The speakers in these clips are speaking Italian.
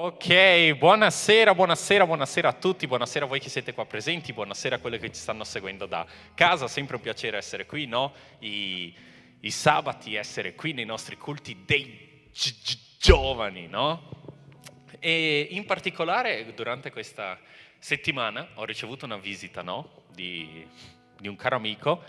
Ok, buonasera, buonasera, buonasera a tutti, buonasera a voi che siete qua presenti, buonasera a quelli che ci stanno seguendo da casa, sempre un piacere essere qui, no? I sabati, essere qui nei nostri culti dei giovani, no? E in particolare durante questa settimana ho ricevuto una visita, no? Di un caro amico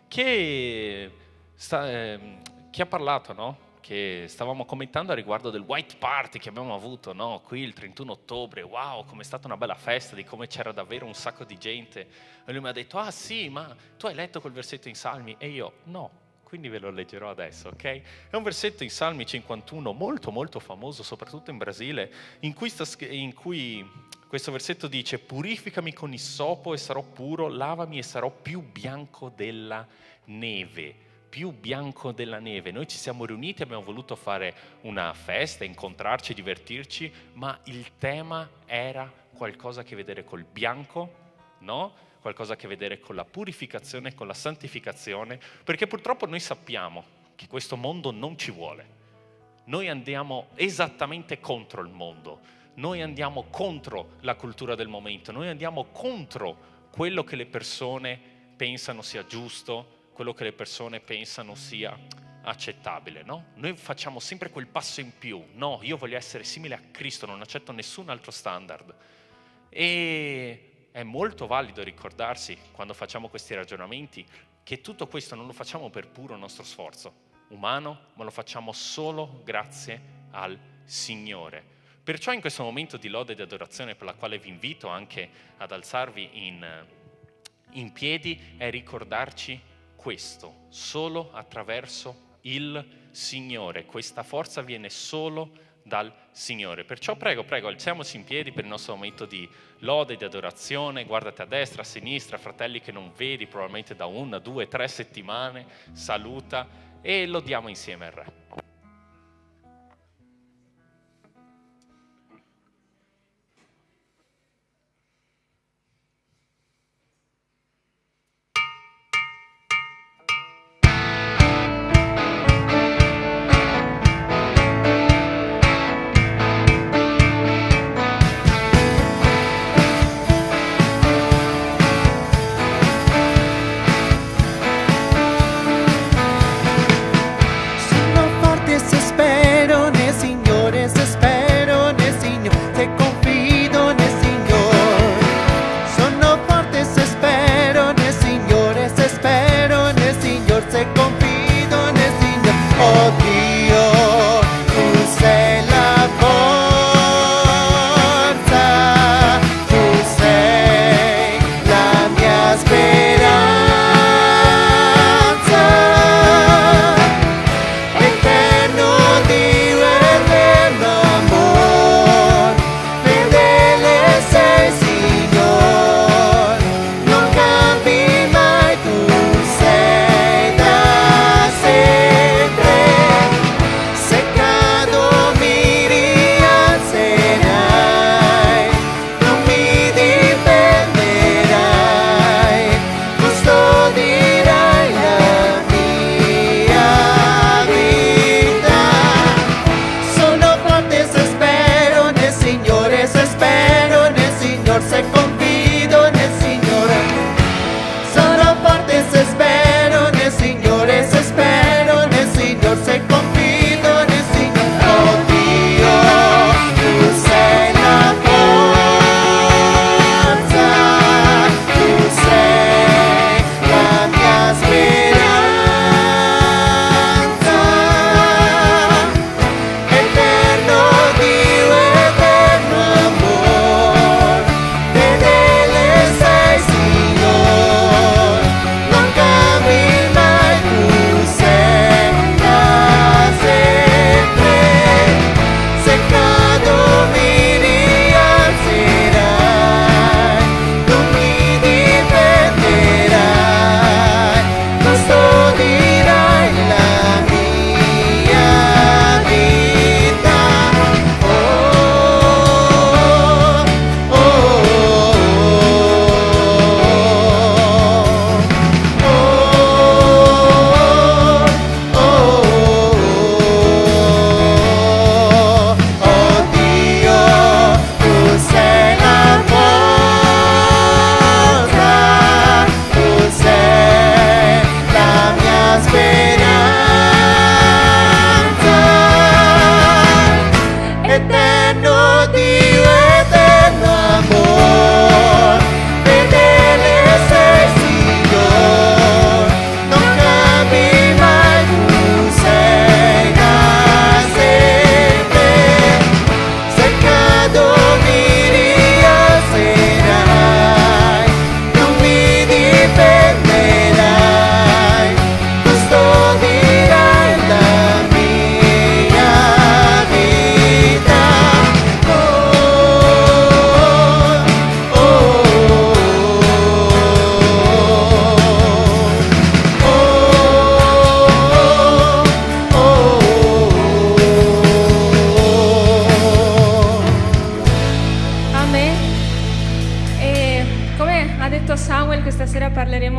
che, che ha parlato, no? Che stavamo commentando a riguardo del White Party che abbiamo avuto, no? Qui il 31 ottobre, wow, com'è stata una bella festa, di come c'era davvero un sacco di gente. E lui mi ha detto, ah sì, ma tu hai letto quel versetto in Salmi? E io, no. Quindi ve lo leggerò adesso, ok? È un versetto in Salmi 51 molto molto famoso, soprattutto in Brasile, in cui questo versetto dice: purificami con issopo e sarò puro, lavami e sarò più bianco della neve. Più bianco della neve. Noi ci siamo riuniti, abbiamo voluto fare una festa, incontrarci, divertirci, ma il tema era qualcosa a che vedere col bianco, no? Qualcosa a che vedere con la purificazione, con la santificazione, perché purtroppo noi sappiamo che questo mondo non ci vuole. Noi andiamo esattamente contro il mondo, noi andiamo contro la cultura del momento, noi andiamo contro quello che le persone pensano sia giusto, quello che le persone pensano sia accettabile, no? Noi facciamo sempre quel passo in più, no, io voglio essere simile a Cristo, non accetto nessun altro standard. E è molto valido ricordarsi, quando facciamo questi ragionamenti, che tutto questo non lo facciamo per puro nostro sforzo umano, ma lo facciamo solo grazie al Signore. Perciò in questo momento di lode e di adorazione, per la quale vi invito anche ad alzarvi in piedi, è ricordarci questo, solo attraverso il Signore. Questa forza viene solo dal Signore. Perciò prego, alziamoci in piedi per il nostro momento di lode, di adorazione. Guardate a destra, a sinistra, fratelli che non vedi probabilmente da 1, 2, 3 settimane, saluta e lodiamo insieme il Re. Sono forte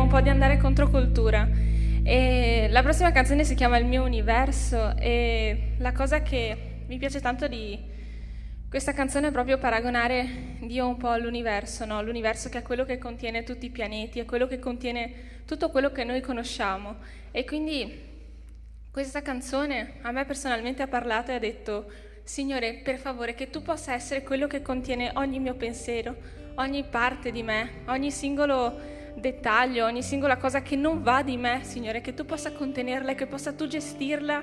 cercheremo un po' di andare controcultura. E la prossima canzone si chiama Il mio universo, e la cosa che mi piace tanto di questa canzone è proprio paragonare Dio un po' all'universo, no? L'universo che è quello che contiene tutti i pianeti, è quello che contiene tutto quello che noi conosciamo. E quindi questa canzone a me personalmente ha parlato e ha detto: Signore, per favore, che tu possa essere quello che contiene ogni mio pensiero, ogni parte di me, ogni singolo dettaglio, ogni singola cosa che non va di me, Signore, che tu possa contenerla e che possa tu gestirla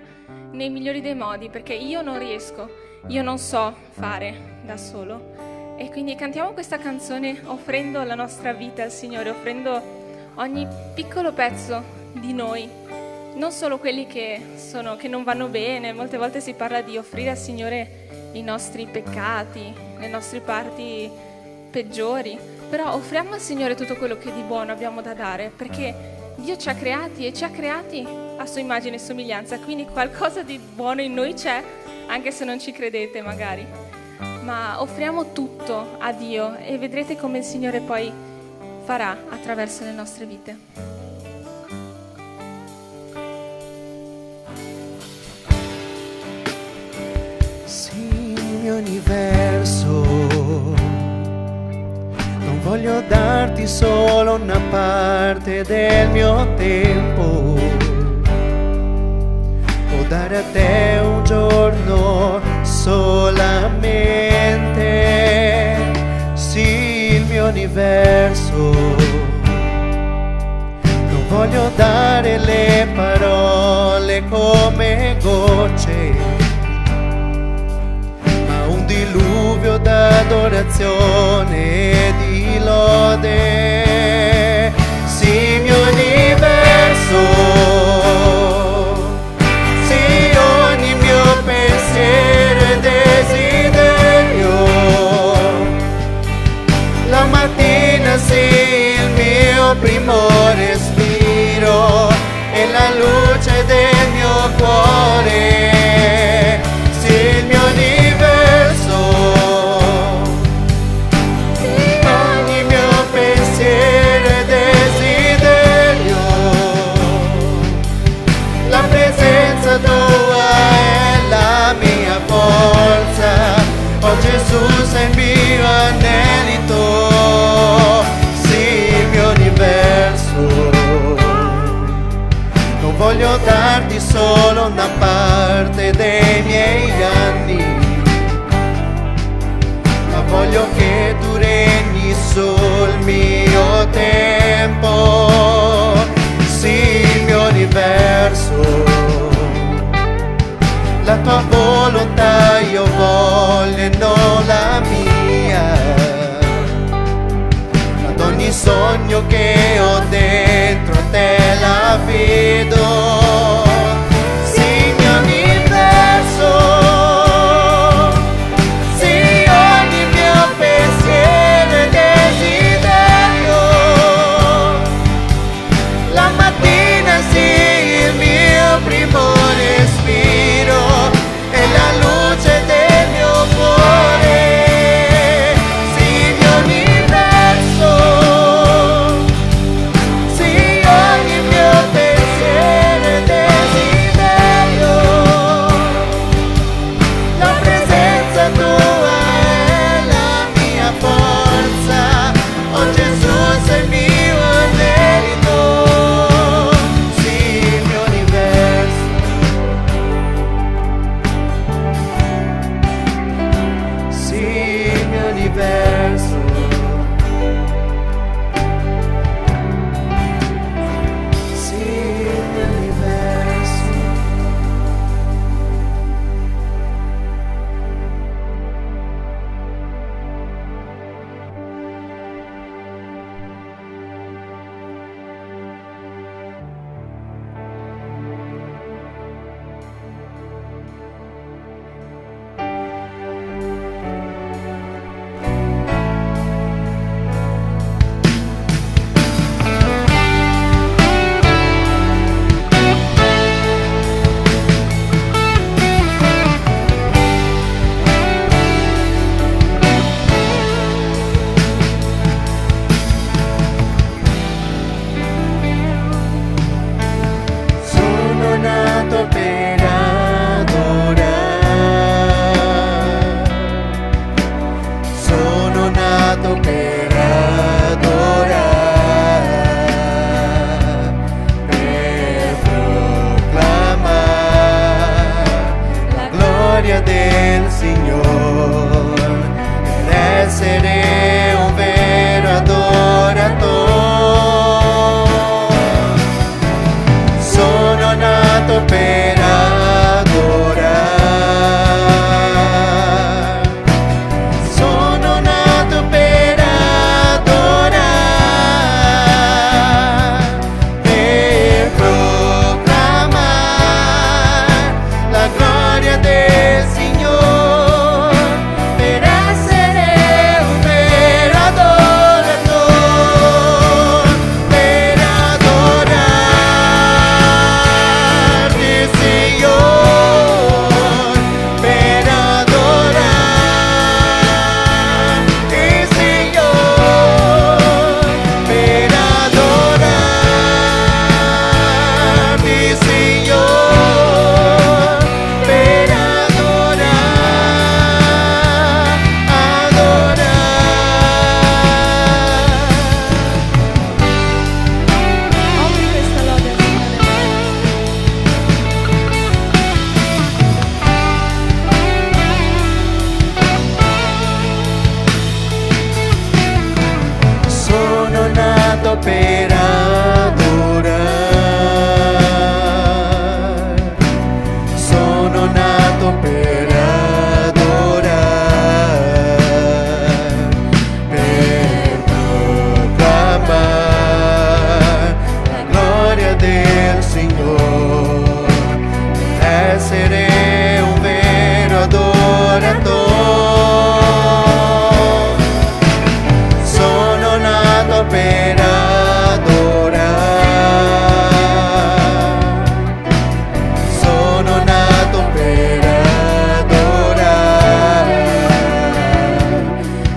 nei migliori dei modi, perché io non riesco, io non so fare da solo. E quindi cantiamo questa canzone offrendo la nostra vita al Signore, offrendo ogni piccolo pezzo di noi, non solo quelli che non vanno bene. Molte volte si parla di offrire al Signore i nostri peccati, le nostre parti peggiori, però offriamo al Signore tutto quello che di buono abbiamo da dare, perché Dio ci ha creati e ci ha creati a sua immagine e somiglianza, quindi qualcosa di buono in noi c'è, anche se non ci credete magari. Ma offriamo tutto a Dio e vedrete come il Signore poi farà attraverso le nostre vite. Sì, il mio universo, non voglio darti solo una parte del mio tempo, o dare a te un giorno solamente. Sì, il mio universo, non voglio dare le parole come gocce, ma un diluvio d'adorazione e di lode. Sì, mio universo, sì, ogni mio pensiero e desiderio, la mattina sì, il mio primo respiro e la luce del mio cuore. Sì, il mio universo, ogni mio pensiero e desiderio, la presenza tua è la mia forza. Oh Gesù, sei il mio anelito. Sì, il mio universo, non voglio darti solo una parte dei miei anni, ma voglio che tu regni sul mio tempo. Sì, il mio universo, la tua volontà io voglio e non la mia, ad ogni sogno che ho dentro a te l'affido. Sì, il mio universo, sì, ogni mio pensiero e desiderio, la mattina sì, il mio primo respiro e la luce del mio cuore. Sì, il mio universo, sì, nato per adorare, sono nato per adorare, per proclamare la gloria del Signore, per essere un vero adoratore. Sono nato per adorare, sono nato per adorare, per proclamare la gloria del Signore, per essere un vero adoratore, per adorarti, Signore, per adorarti, Signore, per adorarti, Signore, per adorare. Offri questa lode al Signore. Sono nato per adorare, sono nato per adorare, per proclamare la gloria del Signore, per essere un vero adoratore. Sono nato per adorare, sono nato per adorare,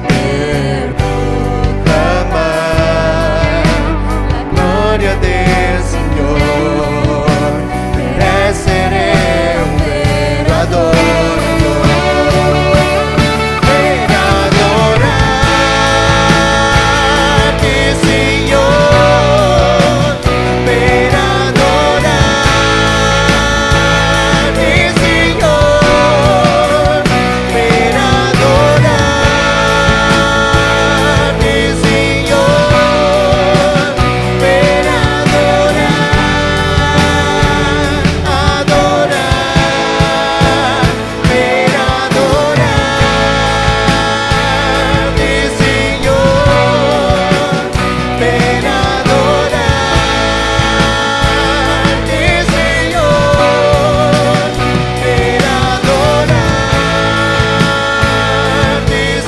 per proclamare la gloria del Signore, per essere un vero adoratore. Per adorarti, Signore, per adorarti, Signore, per adorarti,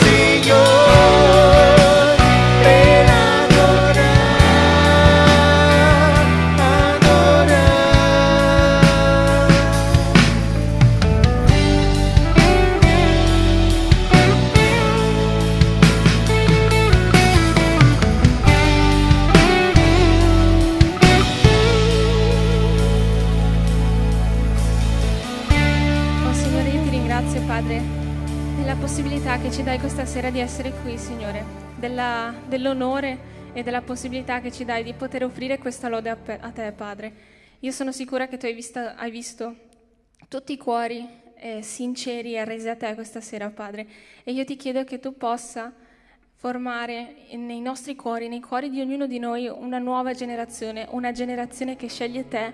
Signore, per possibilità che ci dai questa sera di essere qui, Signore, dell'onore e della possibilità che ci dai di poter offrire questa lode a te, Padre. Io sono sicura che tu hai visto tutti i cuori sinceri e arresi a te questa sera, Padre, e io ti chiedo che tu possa formare nei nostri cuori, nei cuori di ognuno di noi, una nuova generazione, una generazione che sceglie te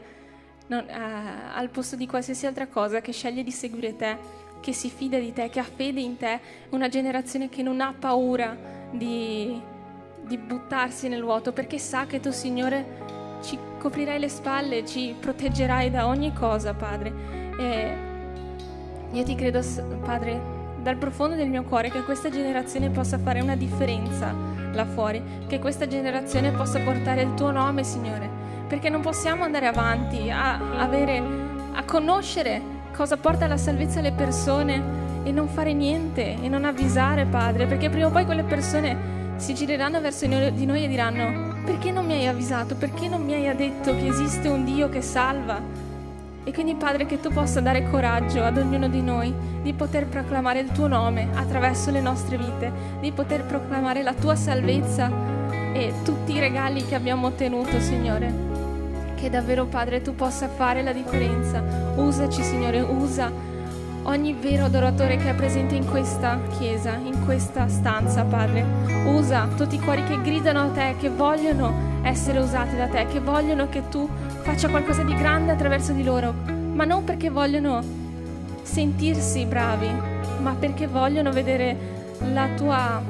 al posto di qualsiasi altra cosa, che sceglie di seguire te, che si fida di te, che ha fede in te, una generazione che non ha paura di buttarsi nel vuoto, perché sa che tu, Signore, ci coprirai le spalle, ci proteggerai da ogni cosa, Padre. E io ti credo, Padre, dal profondo del mio cuore, che questa generazione possa fare una differenza là fuori, che questa generazione possa portare il tuo nome, Signore, perché non possiamo andare avanti a conoscere cosa porta alla salvezza alle persone e non fare niente e non avvisare, Padre, perché prima o poi quelle persone si gireranno verso di noi e diranno: perché non mi hai avvisato? Perché non mi hai detto che esiste un Dio che salva? E quindi Padre, che tu possa dare coraggio ad ognuno di noi di poter proclamare il tuo nome attraverso le nostre vite, di poter proclamare la tua salvezza e tutti i regali che abbiamo ottenuto, Signore. Che davvero, Padre, tu possa fare la differenza. Usaci, Signore, usa ogni vero adoratore che è presente in questa chiesa, in questa stanza, Padre. Usa tutti i cuori che gridano a te, che vogliono essere usati da te, che vogliono che tu faccia qualcosa di grande attraverso di loro, ma non perché vogliono sentirsi bravi, ma perché vogliono vedere la tua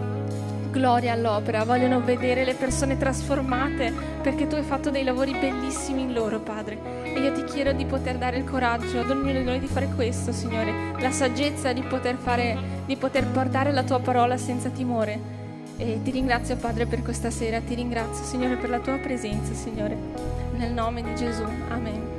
gloria all'opera, vogliono vedere le persone trasformate, perché tu hai fatto dei lavori bellissimi in loro, Padre. E io ti chiedo di poter dare il coraggio ad ognuno di noi di fare questo, Signore, la saggezza di poter portare la tua parola senza timore. E ti ringrazio, Padre, per questa sera, ti ringrazio, Signore, per la tua presenza, Signore, nel nome di Gesù, amen.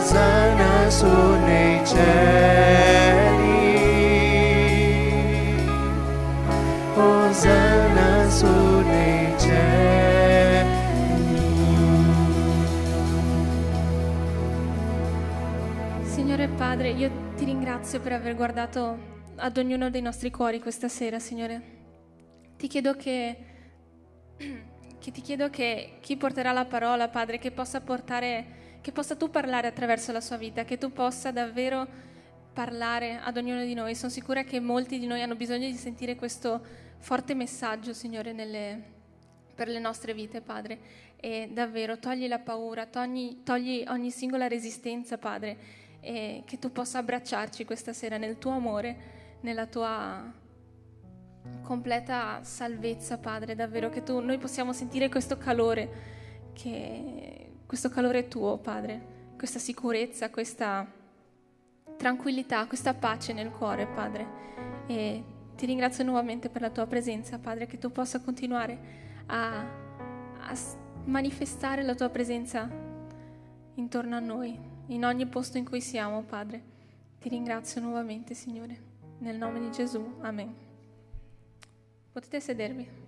Osanna su nei cieli, Osanna su nei cieli. Signore Padre, io ti ringrazio per aver guardato ad ognuno dei nostri cuori questa sera, Signore. Ti chiedo che chi porterà la parola, Padre, che possa tu parlare attraverso la sua vita, che tu possa davvero parlare ad ognuno di noi. Sono sicura che molti di noi hanno bisogno di sentire questo forte messaggio, Signore, per le nostre vite, Padre. E davvero togli la paura, togli ogni singola resistenza, Padre, e che tu possa abbracciarci questa sera nel tuo amore, nella tua completa salvezza, Padre, davvero che noi possiamo sentire questo calore tuo, Padre, questa sicurezza, questa tranquillità, questa pace nel cuore, Padre. E ti ringrazio nuovamente per la tua presenza, Padre, che tu possa continuare a manifestare la tua presenza intorno a noi, in ogni posto in cui siamo, Padre. Ti ringrazio nuovamente, Signore, nel nome di Gesù, amen. Potete sedervi.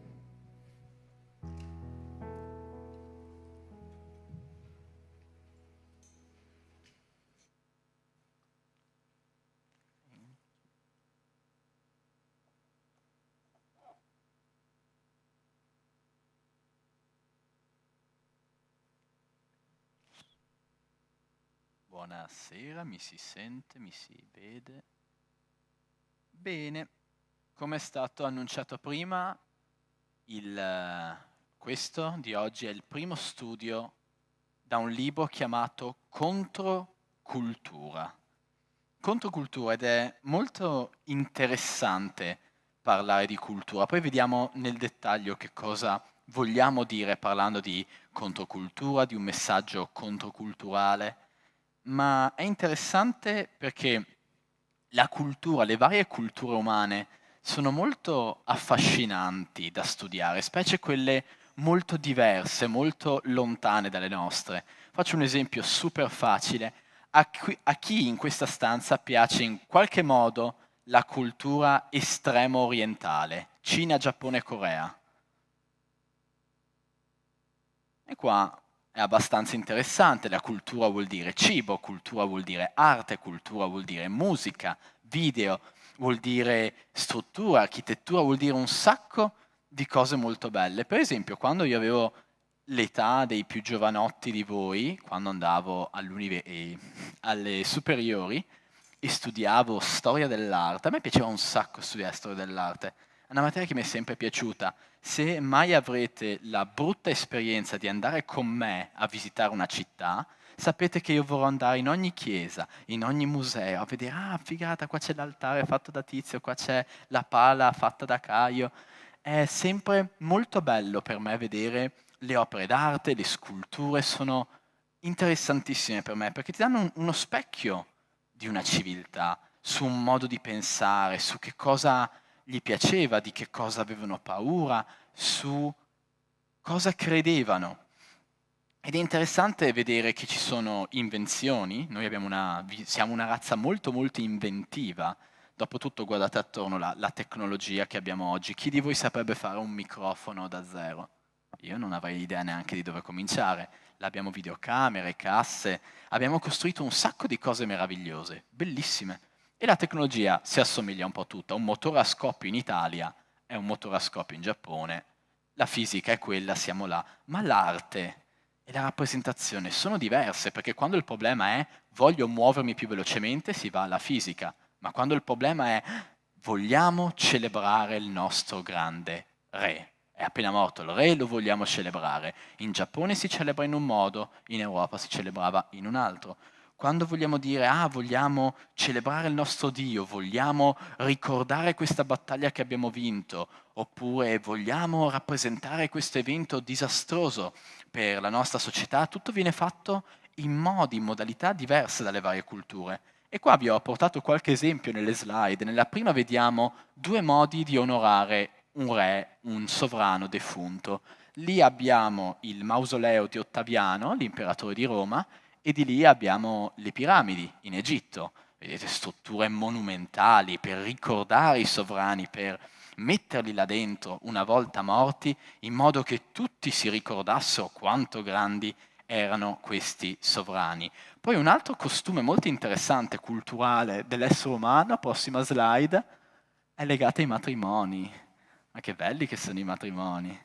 Buonasera, mi si sente, mi si vede. Bene, come è stato annunciato prima, questo di oggi è il primo studio da un libro chiamato Controcultura. Controcultura, ed è molto interessante parlare di cultura. Poi vediamo nel dettaglio che cosa vogliamo dire parlando di controcultura, di un messaggio controculturale. Ma è interessante perché la cultura, le varie culture umane sono molto affascinanti da studiare, specie quelle molto diverse, molto lontane dalle nostre. Faccio un esempio super facile. A chi in questa stanza piace in qualche modo la cultura estremo orientale, Cina, Giappone, Corea? E qua è abbastanza interessante, la cultura vuol dire cibo, cultura vuol dire arte, cultura vuol dire musica, video, vuol dire struttura, architettura, vuol dire un sacco di cose molto belle. Per esempio, quando io avevo l'età dei più giovanotti di voi, quando andavo alle superiori e studiavo storia dell'arte, a me piaceva un sacco studiare storia dell'arte, è una materia che mi è sempre piaciuta. Se mai avrete la brutta esperienza di andare con me a visitare una città, sapete che io vorrò andare in ogni chiesa, in ogni museo, a vedere, figata, qua c'è l'altare fatto da Tizio, qua c'è la pala fatta da Caio. È sempre molto bello per me vedere le opere d'arte, le sculture, sono interessantissime per me, perché ti danno uno specchio di una civiltà, su un modo di pensare, su che cosa gli piaceva, di che cosa avevano paura, su cosa credevano. Ed è interessante vedere che ci sono invenzioni, noi siamo una razza molto molto inventiva. Dopotutto guardate attorno la tecnologia che abbiamo oggi. Chi di voi saprebbe fare un microfono da zero? Io non avrei idea neanche di dove cominciare. Abbiamo videocamere, casse, abbiamo costruito un sacco di cose meravigliose, bellissime. E la tecnologia si assomiglia un po' tutta. Un motore a scoppio in Italia è un motore a scoppio in Giappone. La fisica è quella, siamo là. Ma l'arte e la rappresentazione sono diverse, perché quando il problema è voglio muovermi più velocemente, si va alla fisica. Ma quando il problema è vogliamo celebrare il nostro grande re. È appena morto il re, lo vogliamo celebrare. In Giappone si celebra in un modo, in Europa si celebrava in un altro. Quando vogliamo dire, vogliamo celebrare il nostro Dio, vogliamo ricordare questa battaglia che abbiamo vinto, oppure vogliamo rappresentare questo evento disastroso per la nostra società, tutto viene fatto in modalità diverse dalle varie culture. E qua vi ho portato qualche esempio nelle slide. Nella prima vediamo 2 modi di onorare un re, un sovrano defunto. Lì abbiamo il mausoleo di Ottaviano, l'imperatore di Roma, e di lì abbiamo le piramidi in Egitto. Vedete, strutture monumentali per ricordare i sovrani, per metterli là dentro una volta morti, in modo che tutti si ricordassero quanto grandi erano questi sovrani. Poi un altro costume molto interessante, culturale, dell'essere umano, prossima slide, è legato ai matrimoni. Ma che belli che sono i matrimoni!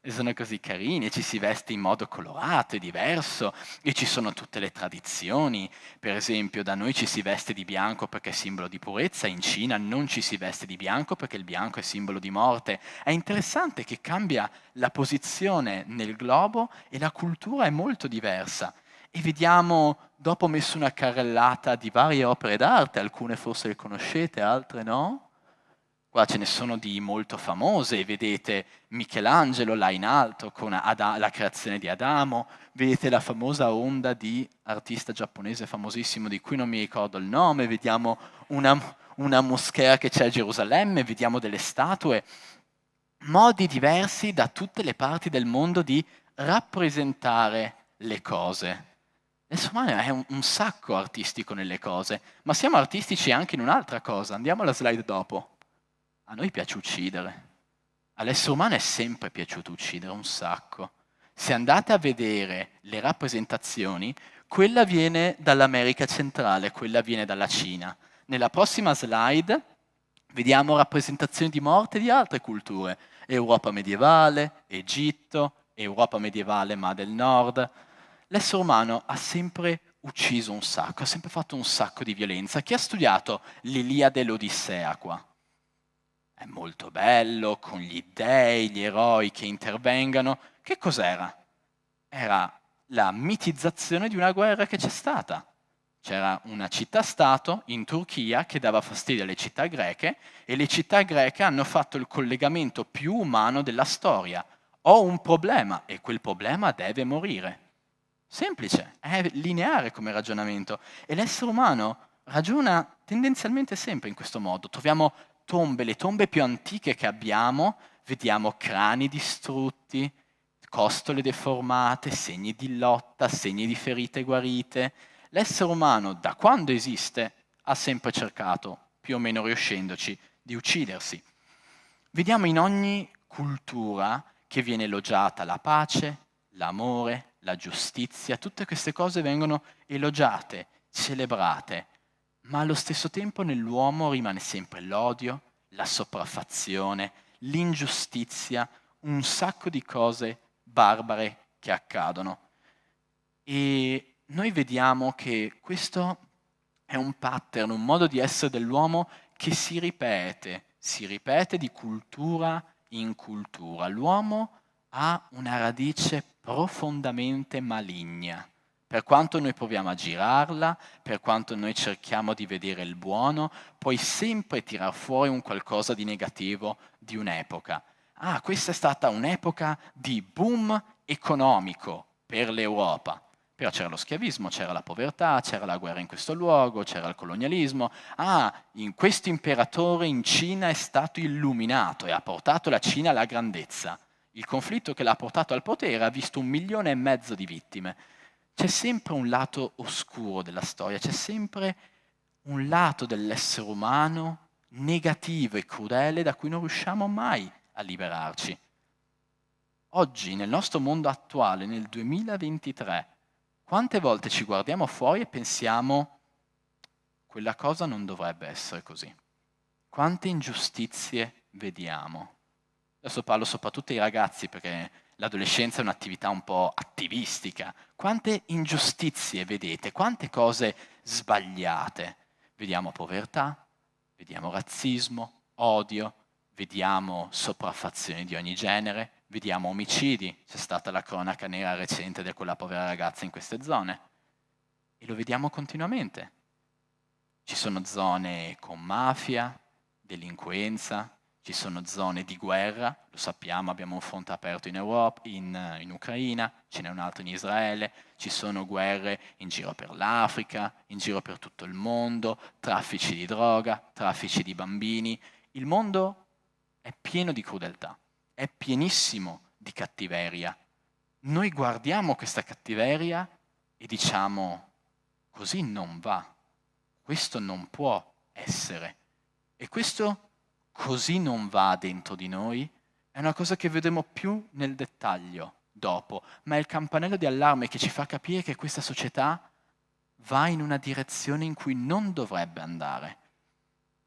E sono così carini, e ci si veste in modo colorato e diverso, e ci sono tutte le tradizioni. Per esempio, da noi ci si veste di bianco perché è simbolo di purezza, in Cina non ci si veste di bianco perché il bianco è simbolo di morte. È interessante che cambia la posizione nel globo e la cultura è molto diversa. E vediamo, dopo ho messo una carrellata di varie opere d'arte, alcune forse le conoscete, altre no? Qua ce ne sono di molto famose, vedete Michelangelo là in alto con la creazione di Adamo, vedete la famosa onda di artista giapponese famosissimo di cui non mi ricordo il nome, vediamo una moschea che c'è a Gerusalemme, vediamo delle statue, modi diversi da tutte le parti del mondo di rappresentare le cose. L'essere umano è un sacco artistico nelle cose, ma siamo artistici anche in un'altra cosa, andiamo alla slide dopo. A noi piace uccidere. All'essere umano è sempre piaciuto uccidere un sacco. Se andate a vedere le rappresentazioni, quella viene dall'America centrale, quella viene dalla Cina. Nella prossima slide vediamo rappresentazioni di morte di altre culture. Europa medievale, Egitto, Europa medievale ma del nord. L'essere umano ha sempre ucciso un sacco, ha sempre fatto un sacco di violenza. Chi ha studiato l'Iliade e l'Odissea qua? È molto bello, con gli dei, gli eroi che intervengano. Che cos'era? Era la mitizzazione di una guerra che c'è stata. C'era una città-stato in Turchia che dava fastidio alle città greche e le città greche hanno fatto il collegamento più umano della storia. Ho un problema e quel problema deve morire. Semplice, è lineare come ragionamento. E l'essere umano ragiona tendenzialmente sempre in questo modo. Troviamo le tombe più antiche che abbiamo, vediamo crani distrutti, costole deformate, segni di lotta, segni di ferite guarite. L'essere umano, da quando esiste, ha sempre cercato, più o meno riuscendoci, di uccidersi. Vediamo in ogni cultura che viene elogiata la pace, l'amore, la giustizia, tutte queste cose vengono elogiate, celebrate. Ma allo stesso tempo nell'uomo rimane sempre l'odio, la sopraffazione, l'ingiustizia, un sacco di cose barbare che accadono. E noi vediamo che questo è un pattern, un modo di essere dell'uomo che si ripete di cultura in cultura. L'uomo ha una radice profondamente maligna. Per quanto noi proviamo a girarla, per quanto noi cerchiamo di vedere il buono, puoi sempre tirar fuori un qualcosa di negativo di un'epoca. Ah, questa è stata un'epoca di boom economico per l'Europa. Però c'era lo schiavismo, c'era la povertà, c'era la guerra in questo luogo, c'era il colonialismo. Ah, questo imperatore in Cina è stato illuminato e ha portato la Cina alla grandezza. Il conflitto che l'ha portato al potere ha visto 1,5 milioni di vittime. C'è sempre un lato oscuro della storia, c'è sempre un lato dell'essere umano negativo e crudele da cui non riusciamo mai a liberarci. Oggi, nel nostro mondo attuale, nel 2023, quante volte ci guardiamo fuori e pensiamo quella cosa non dovrebbe essere così? Quante ingiustizie vediamo? Adesso parlo soprattutto ai ragazzi perché l'adolescenza è un'attività un po' attivistica. Quante ingiustizie vedete? Quante cose sbagliate? Vediamo povertà, vediamo razzismo, odio, vediamo sopraffazioni di ogni genere, vediamo omicidi. C'è stata la cronaca nera recente di quella povera ragazza in queste zone. E lo vediamo continuamente. Ci sono zone con mafia, delinquenza, ci sono zone di guerra, lo sappiamo, abbiamo un fronte aperto in Europa, in Ucraina, ce n'è un altro in Israele, ci sono guerre in giro per l'Africa, in giro per tutto il mondo, traffici di droga, traffici di bambini. Il mondo è pieno di crudeltà, è pienissimo di cattiveria. Noi guardiamo questa cattiveria e diciamo così non va, questo non può essere. E questo così non va dentro di noi è una cosa che vedremo più nel dettaglio dopo, ma è il campanello di allarme che ci fa capire che questa società va in una direzione in cui non dovrebbe andare.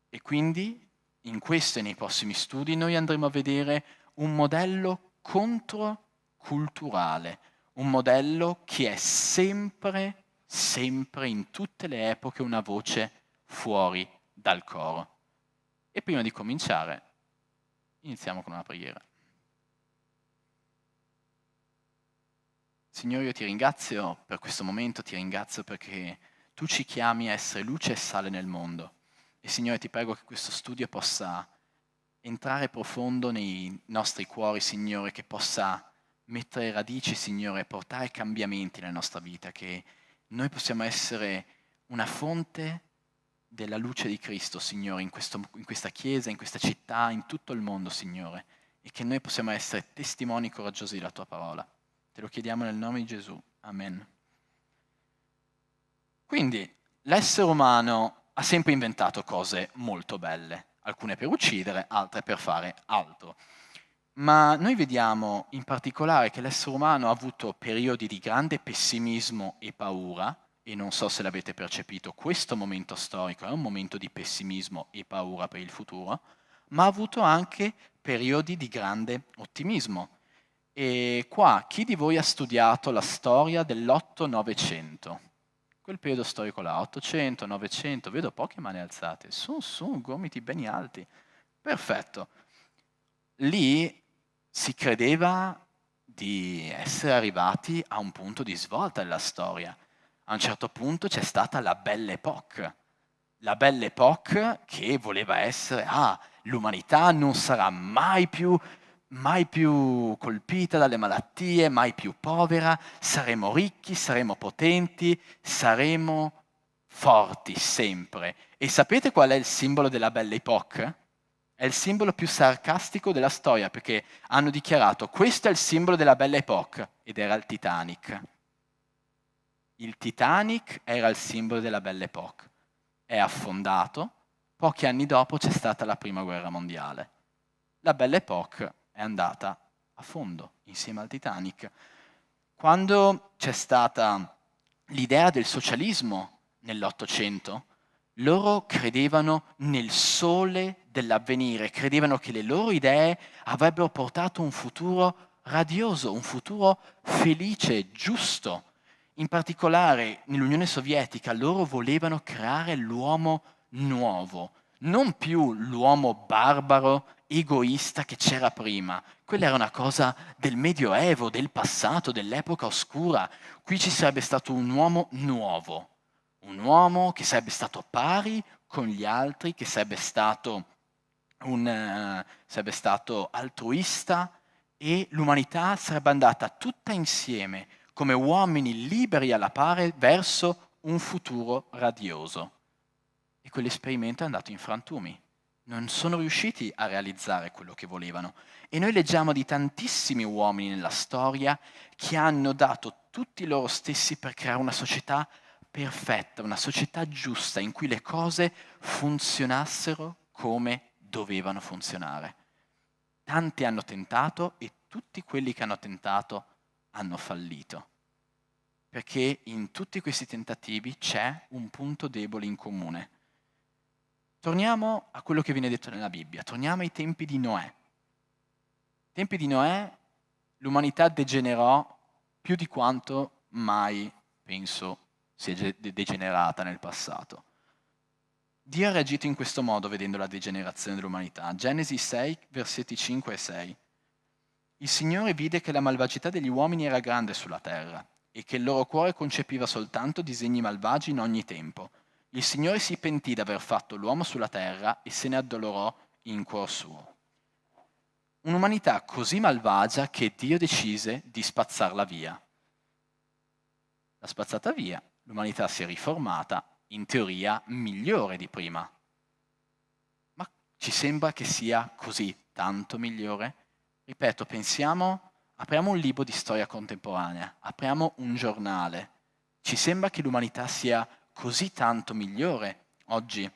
E quindi in questo e nei prossimi studi noi andremo a vedere un modello controculturale, un modello che è sempre, sempre in tutte le epoche una voce fuori dal coro. E prima di cominciare, iniziamo con una preghiera. Signore, io ti ringrazio per questo momento, ti ringrazio perché tu ci chiami a essere luce e sale nel mondo. E Signore, ti prego che questo studio possa entrare profondo nei nostri cuori, Signore, che possa mettere radici, Signore, e portare cambiamenti nella nostra vita, che noi possiamo essere una fonte della luce di Cristo, Signore, in questa chiesa, in questa città, in tutto il mondo, Signore, e che noi possiamo essere testimoni coraggiosi della Tua parola. Te lo chiediamo nel nome di Gesù. Amen. Quindi, l'essere umano ha sempre inventato cose molto belle, alcune per uccidere, altre per fare altro. Ma noi vediamo in particolare che l'essere umano ha avuto periodi di grande pessimismo e paura, e non so se l'avete percepito, questo momento storico è un momento di pessimismo e paura per il futuro, ma ha avuto anche periodi di grande ottimismo. E qua, chi di voi ha studiato la storia dell'8-900? Quel periodo storico là, 800, 900, vedo poche mani alzate, su, gomiti ben alti. Perfetto. Lì si credeva di essere arrivati a un punto di svolta della storia. A un certo punto c'è stata la Belle Époque. La Belle Époque che voleva essere, l'umanità non sarà mai più colpita dalle malattie, mai più povera, saremo ricchi, saremo potenti, saremo forti sempre. E sapete qual è il simbolo della Belle Époque? È il simbolo più sarcastico della storia, perché hanno dichiarato questo è il simbolo della Belle Époque, ed era il Titanic. Il Titanic era il simbolo della Belle Époque. È affondato, pochi anni dopo c'è stata la Prima Guerra Mondiale. La Belle Époque è andata a fondo insieme al Titanic. Quando c'è stata l'idea del socialismo nell'Ottocento, loro credevano nel sole dell'avvenire, credevano che le loro idee avrebbero portato un futuro radioso, un futuro felice, giusto. In particolare nell'Unione Sovietica loro volevano creare l'uomo nuovo, non più l'uomo barbaro, egoista che c'era prima. Quella era una cosa del Medioevo, del passato, dell'epoca oscura. Qui ci sarebbe stato un uomo nuovo, un uomo che sarebbe stato pari con gli altri, che sarebbe stato altruista, e l'umanità sarebbe andata tutta insieme come uomini liberi alla pari verso un futuro radioso. E quell'esperimento è andato in frantumi. Non sono riusciti a realizzare quello che volevano. E noi leggiamo di tantissimi uomini nella storia che hanno dato tutti loro stessi per creare una società perfetta, una società giusta in cui le cose funzionassero come dovevano funzionare. Tanti hanno tentato e tutti quelli che hanno tentato hanno fallito. Perché in tutti questi tentativi c'è un punto debole in comune. Torniamo a quello che viene detto nella Bibbia, torniamo ai tempi di Noè. Ai tempi di Noè l'umanità degenerò più di quanto mai, penso, sia degenerata nel passato. Dio ha reagito in questo modo vedendo la degenerazione dell'umanità. Genesi 6, versetti 5 e 6. Il Signore vide che la malvagità degli uomini era grande sulla terra e che il loro cuore concepiva soltanto disegni malvagi in ogni tempo. Il Signore si pentì d'aver fatto l'uomo sulla terra e se ne addolorò in cuor suo. Un'umanità così malvagia che Dio decise di spazzarla via. L'ha spazzata via, l'umanità si è riformata, in teoria migliore di prima. Ma ci sembra che sia così tanto migliore? Ripeto, apriamo un libro di storia contemporanea, apriamo un giornale. Ci sembra che l'umanità sia così tanto migliore oggi.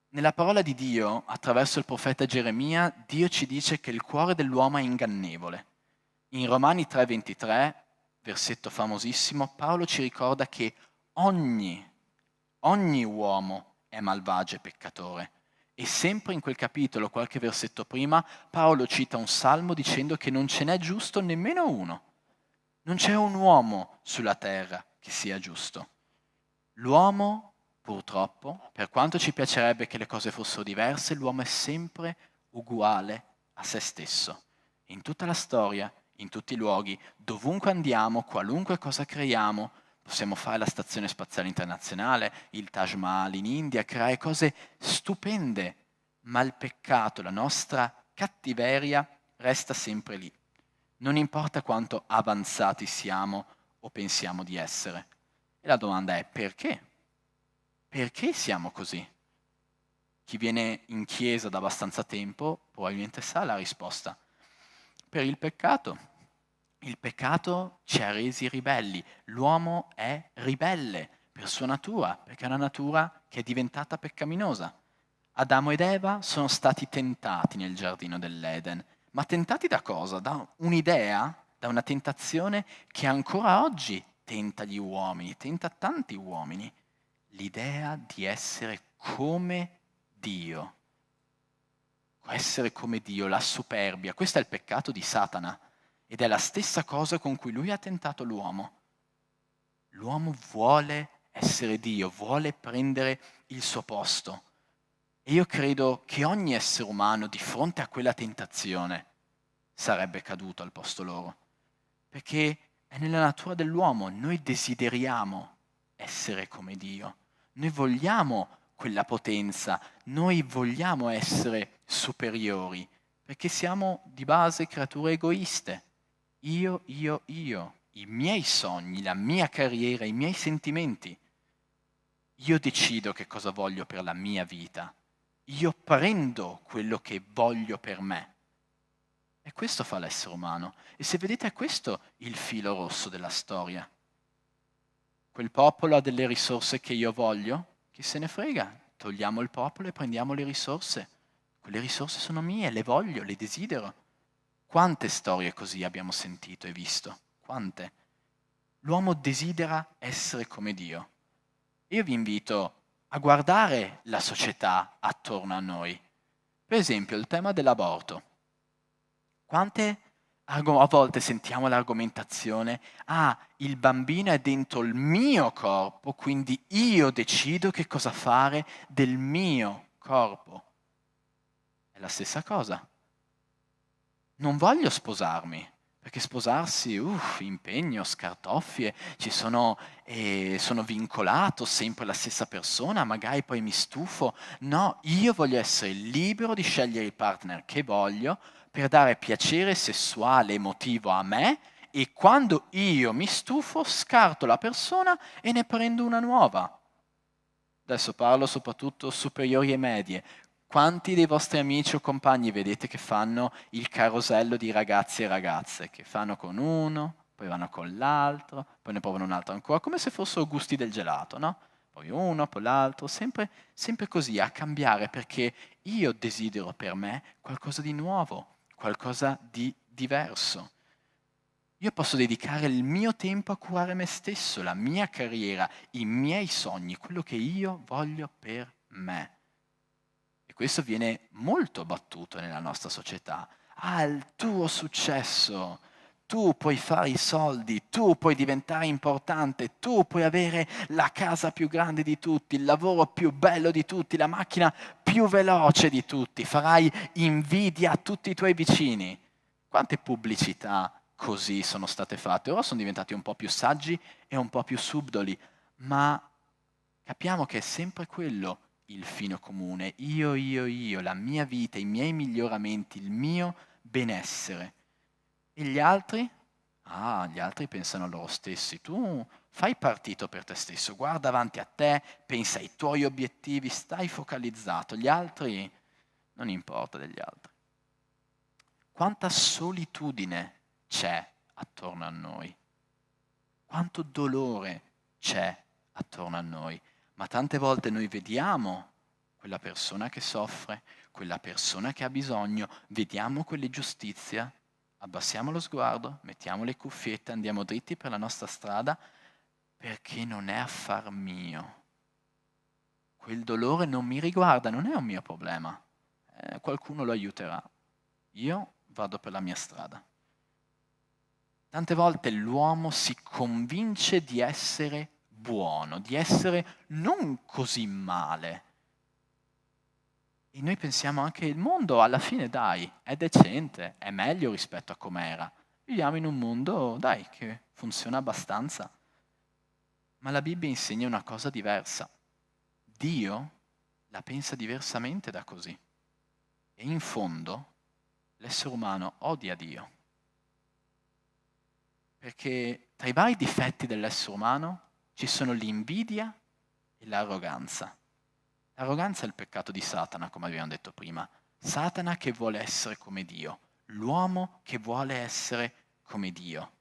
Nella parola di Dio, attraverso il profeta Geremia, Dio ci dice che il cuore dell'uomo è ingannevole. In Romani 3,23, versetto famosissimo, Paolo ci ricorda che ogni uomo è malvagio e peccatore. E sempre in quel capitolo, qualche versetto prima, Paolo cita un salmo dicendo che non ce n'è giusto nemmeno uno. Non c'è un uomo sulla terra che sia giusto. L'uomo, purtroppo, per quanto ci piacerebbe che le cose fossero diverse, l'uomo è sempre uguale a se stesso. In tutta la storia, in tutti i luoghi, dovunque andiamo, qualunque cosa creiamo, possiamo fare la Stazione Spaziale Internazionale, il Taj Mahal in India, creare cose stupende, ma il peccato, la nostra cattiveria resta sempre lì. Non importa quanto avanzati siamo o pensiamo di essere. E la domanda è perché? Perché siamo così? Chi viene in chiesa da abbastanza tempo probabilmente sa la risposta. Per il peccato. Il peccato ci ha resi ribelli. L'uomo è ribelle per sua natura, perché è una natura che è diventata peccaminosa. Adamo ed Eva sono stati tentati nel giardino dell'Eden. Ma tentati da cosa? Da un'idea, da una tentazione che ancora oggi tenta gli uomini, tenta tanti uomini. L'idea di essere come Dio. Essere come Dio, la superbia. Questo è il peccato di Satana ed è la stessa cosa con cui lui ha tentato l'uomo. L'uomo vuole essere Dio, vuole prendere il suo posto. E io credo che ogni essere umano di fronte a quella tentazione sarebbe caduto al posto loro. Perché è nella natura dell'uomo, noi desideriamo essere come Dio. Noi vogliamo quella potenza, noi vogliamo essere superiori, perché siamo di base creature egoiste. Io, i miei sogni, la mia carriera, i miei sentimenti. Io decido che cosa voglio per la mia vita. Io prendo quello che voglio per me. E questo fa l'essere umano. E se vedete è questo il filo rosso della storia. Quel popolo ha delle risorse che io voglio? Chi se ne frega? Togliamo il popolo e prendiamo le risorse. Quelle risorse sono mie, le voglio, le desidero. Quante storie così abbiamo sentito e visto? Quante? L'uomo desidera essere come Dio. Io vi invito a guardare la società attorno a noi. Per esempio, il tema dell'aborto. Quante a volte sentiamo l'argomentazione, il bambino è dentro il mio corpo, quindi io decido che cosa fare del mio corpo. È la stessa cosa. Non voglio sposarmi, perché sposarsi, impegno, scartoffie, sono vincolato sempre alla stessa persona, magari poi mi stufo. No, io voglio essere libero di scegliere il partner che voglio per dare piacere sessuale, emotivo a me e quando io mi stufo scarto la persona e ne prendo una nuova. Adesso parlo soprattutto superiori e medie. Quanti dei vostri amici o compagni vedete che fanno il carosello di ragazzi e ragazze, che fanno con uno, poi vanno con l'altro, poi ne provano un altro ancora, come se fossero gusti del gelato, no? Poi uno, poi l'altro, sempre così, a cambiare, perché io desidero per me qualcosa di nuovo, qualcosa di diverso. Io posso dedicare il mio tempo a curare me stesso, la mia carriera, i miei sogni, quello che io voglio per me. E questo viene molto battuto nella nostra società. Il tuo successo, tu puoi fare i soldi, tu puoi diventare importante, tu puoi avere la casa più grande di tutti, il lavoro più bello di tutti, la macchina più veloce di tutti, farai invidia a tutti i tuoi vicini. Quante pubblicità così sono state fatte? Ora sono diventati un po' più saggi e un po' più subdoli, ma capiamo che è sempre quello il fine comune, io, la mia vita, i miei miglioramenti, il mio benessere. E gli altri? Gli altri pensano a loro stessi. Tu fai partito per te stesso, guarda avanti a te, pensa ai tuoi obiettivi, stai focalizzato. Gli altri, non importa degli altri. Quanta solitudine c'è attorno a noi. quanto dolore c'è attorno a noi. Ma tante volte noi vediamo quella persona che soffre, quella persona che ha bisogno, vediamo quell'ingiustizia, abbassiamo lo sguardo, mettiamo le cuffiette, andiamo dritti per la nostra strada, perché non è affar mio. Quel dolore non mi riguarda, non è un mio problema. Qualcuno lo aiuterà. Io vado per la mia strada. Tante volte l'uomo si convince di essere buono, di essere non così male. E noi pensiamo anche il mondo alla fine, dai, è decente, è meglio rispetto a com'era. Viviamo in un mondo, dai, che funziona abbastanza. Ma la Bibbia insegna una cosa diversa. Dio la pensa diversamente da così. E in fondo l'essere umano odia Dio. Perché tra i vari difetti dell'essere umano ci sono l'invidia e l'arroganza. L'arroganza è il peccato di Satana, come abbiamo detto prima. Satana che vuole essere come Dio, l'uomo che vuole essere come Dio.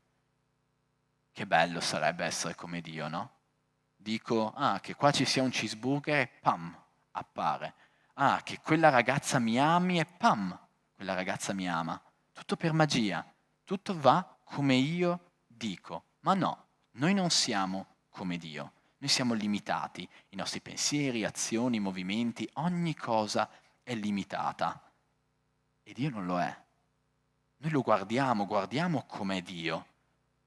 Che bello sarebbe essere come Dio, no? Dico, che qua ci sia un cheeseburger e pam, appare. Che quella ragazza mi ami e pam, quella ragazza mi ama. Tutto per magia, tutto va come io dico. Ma no, noi non siamo come Dio. Noi siamo limitati, i nostri pensieri, azioni, movimenti, ogni cosa è limitata. E Dio non lo è. Noi lo guardiamo com'è Dio.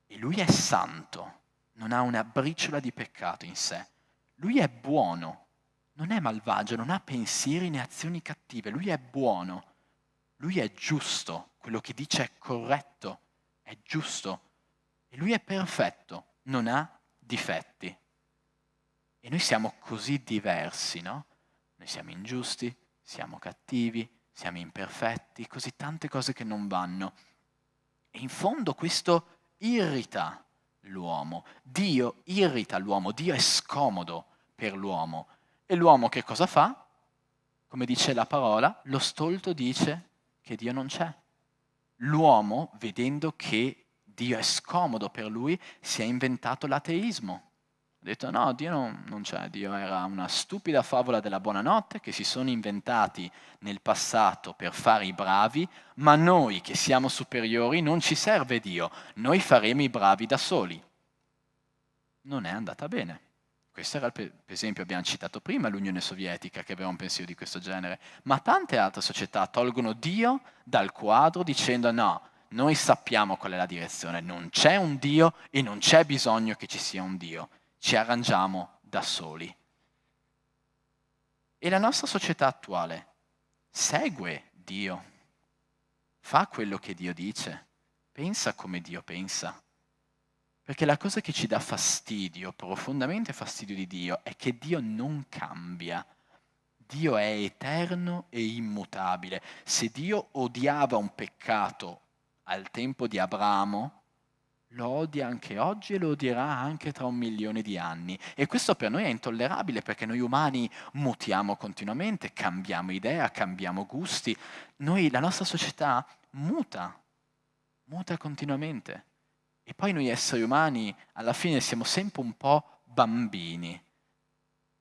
E Lui è santo, non ha una briciola di peccato in sé. Lui è buono, non è malvagio, non ha pensieri né azioni cattive. Lui è buono, Lui è giusto, quello che dice è corretto, è giusto. E Lui è perfetto, non ha difetti. E noi siamo così diversi, no? Noi siamo ingiusti, siamo cattivi, siamo imperfetti, così tante cose che non vanno. E in fondo questo irrita l'uomo. Dio irrita l'uomo, Dio è scomodo per l'uomo. E l'uomo che cosa fa? Come dice la parola, lo stolto dice che Dio non c'è. L'uomo, vedendo che Dio è scomodo per lui, si è inventato l'ateismo. Ha detto no, Dio non c'è, Dio era una stupida favola della buonanotte che si sono inventati nel passato per fare i bravi, ma noi che siamo superiori non ci serve Dio, noi faremo i bravi da soli. Non è andata bene. Questo era, per esempio, abbiamo citato prima l'Unione Sovietica che aveva un pensiero di questo genere, ma tante altre società tolgono Dio dal quadro dicendo no, noi sappiamo qual è la direzione, non c'è un Dio e non c'è bisogno che ci sia un Dio. Ci arrangiamo da soli. E la nostra società attuale segue Dio, fa quello che Dio dice, pensa come Dio pensa. Perché la cosa che ci dà fastidio, profondamente fastidio di Dio, è che Dio non cambia. Dio è eterno e immutabile. Se Dio odiava un peccato al tempo di Abramo, lo odia anche oggi e lo odierà anche tra 1.000.000 di anni. E questo per noi è intollerabile perché noi umani mutiamo continuamente, cambiamo idea, cambiamo gusti. La nostra società muta continuamente. E poi noi esseri umani alla fine siamo sempre un po' bambini.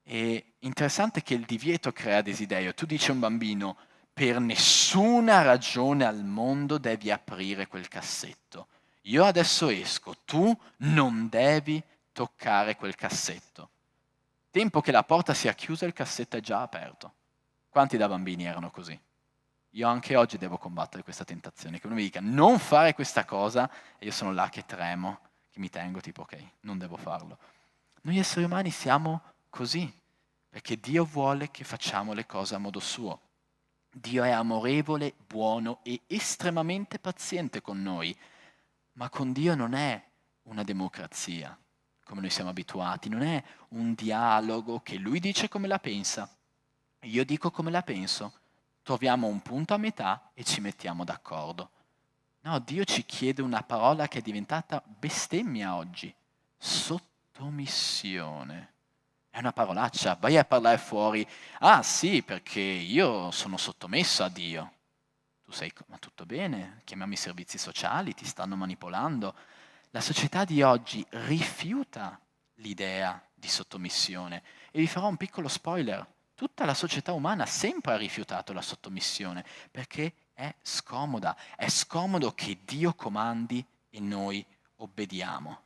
E interessante che il divieto crea desiderio. Tu dici a un bambino, per nessuna ragione al mondo devi aprire quel cassetto. Io adesso esco, tu non devi toccare quel cassetto. Tempo che la porta sia chiusa, il cassetto è già aperto. Quanti da bambini erano così? Io anche oggi devo combattere questa tentazione, che uno mi dica non fare questa cosa e io sono là che tremo, che mi tengo tipo ok, non devo farlo. Noi esseri umani siamo così, perché Dio vuole che facciamo le cose a modo suo. Dio è amorevole, buono e estremamente paziente con noi. Ma con Dio non è una democrazia, come noi siamo abituati, non è un dialogo che Lui dice come la pensa, io dico come la penso, troviamo un punto a metà e ci mettiamo d'accordo. No, Dio ci chiede una parola che è diventata bestemmia oggi, sottomissione. È una parolaccia, vai a parlare fuori, sì, perché io sono sottomesso a Dio. Tu sei, ma tutto bene, chiamiamo i servizi sociali, ti stanno manipolando. La società di oggi rifiuta l'idea di sottomissione. E vi farò un piccolo spoiler. Tutta la società umana sempre ha rifiutato la sottomissione perché è scomoda. È scomodo che Dio comandi e noi obbediamo.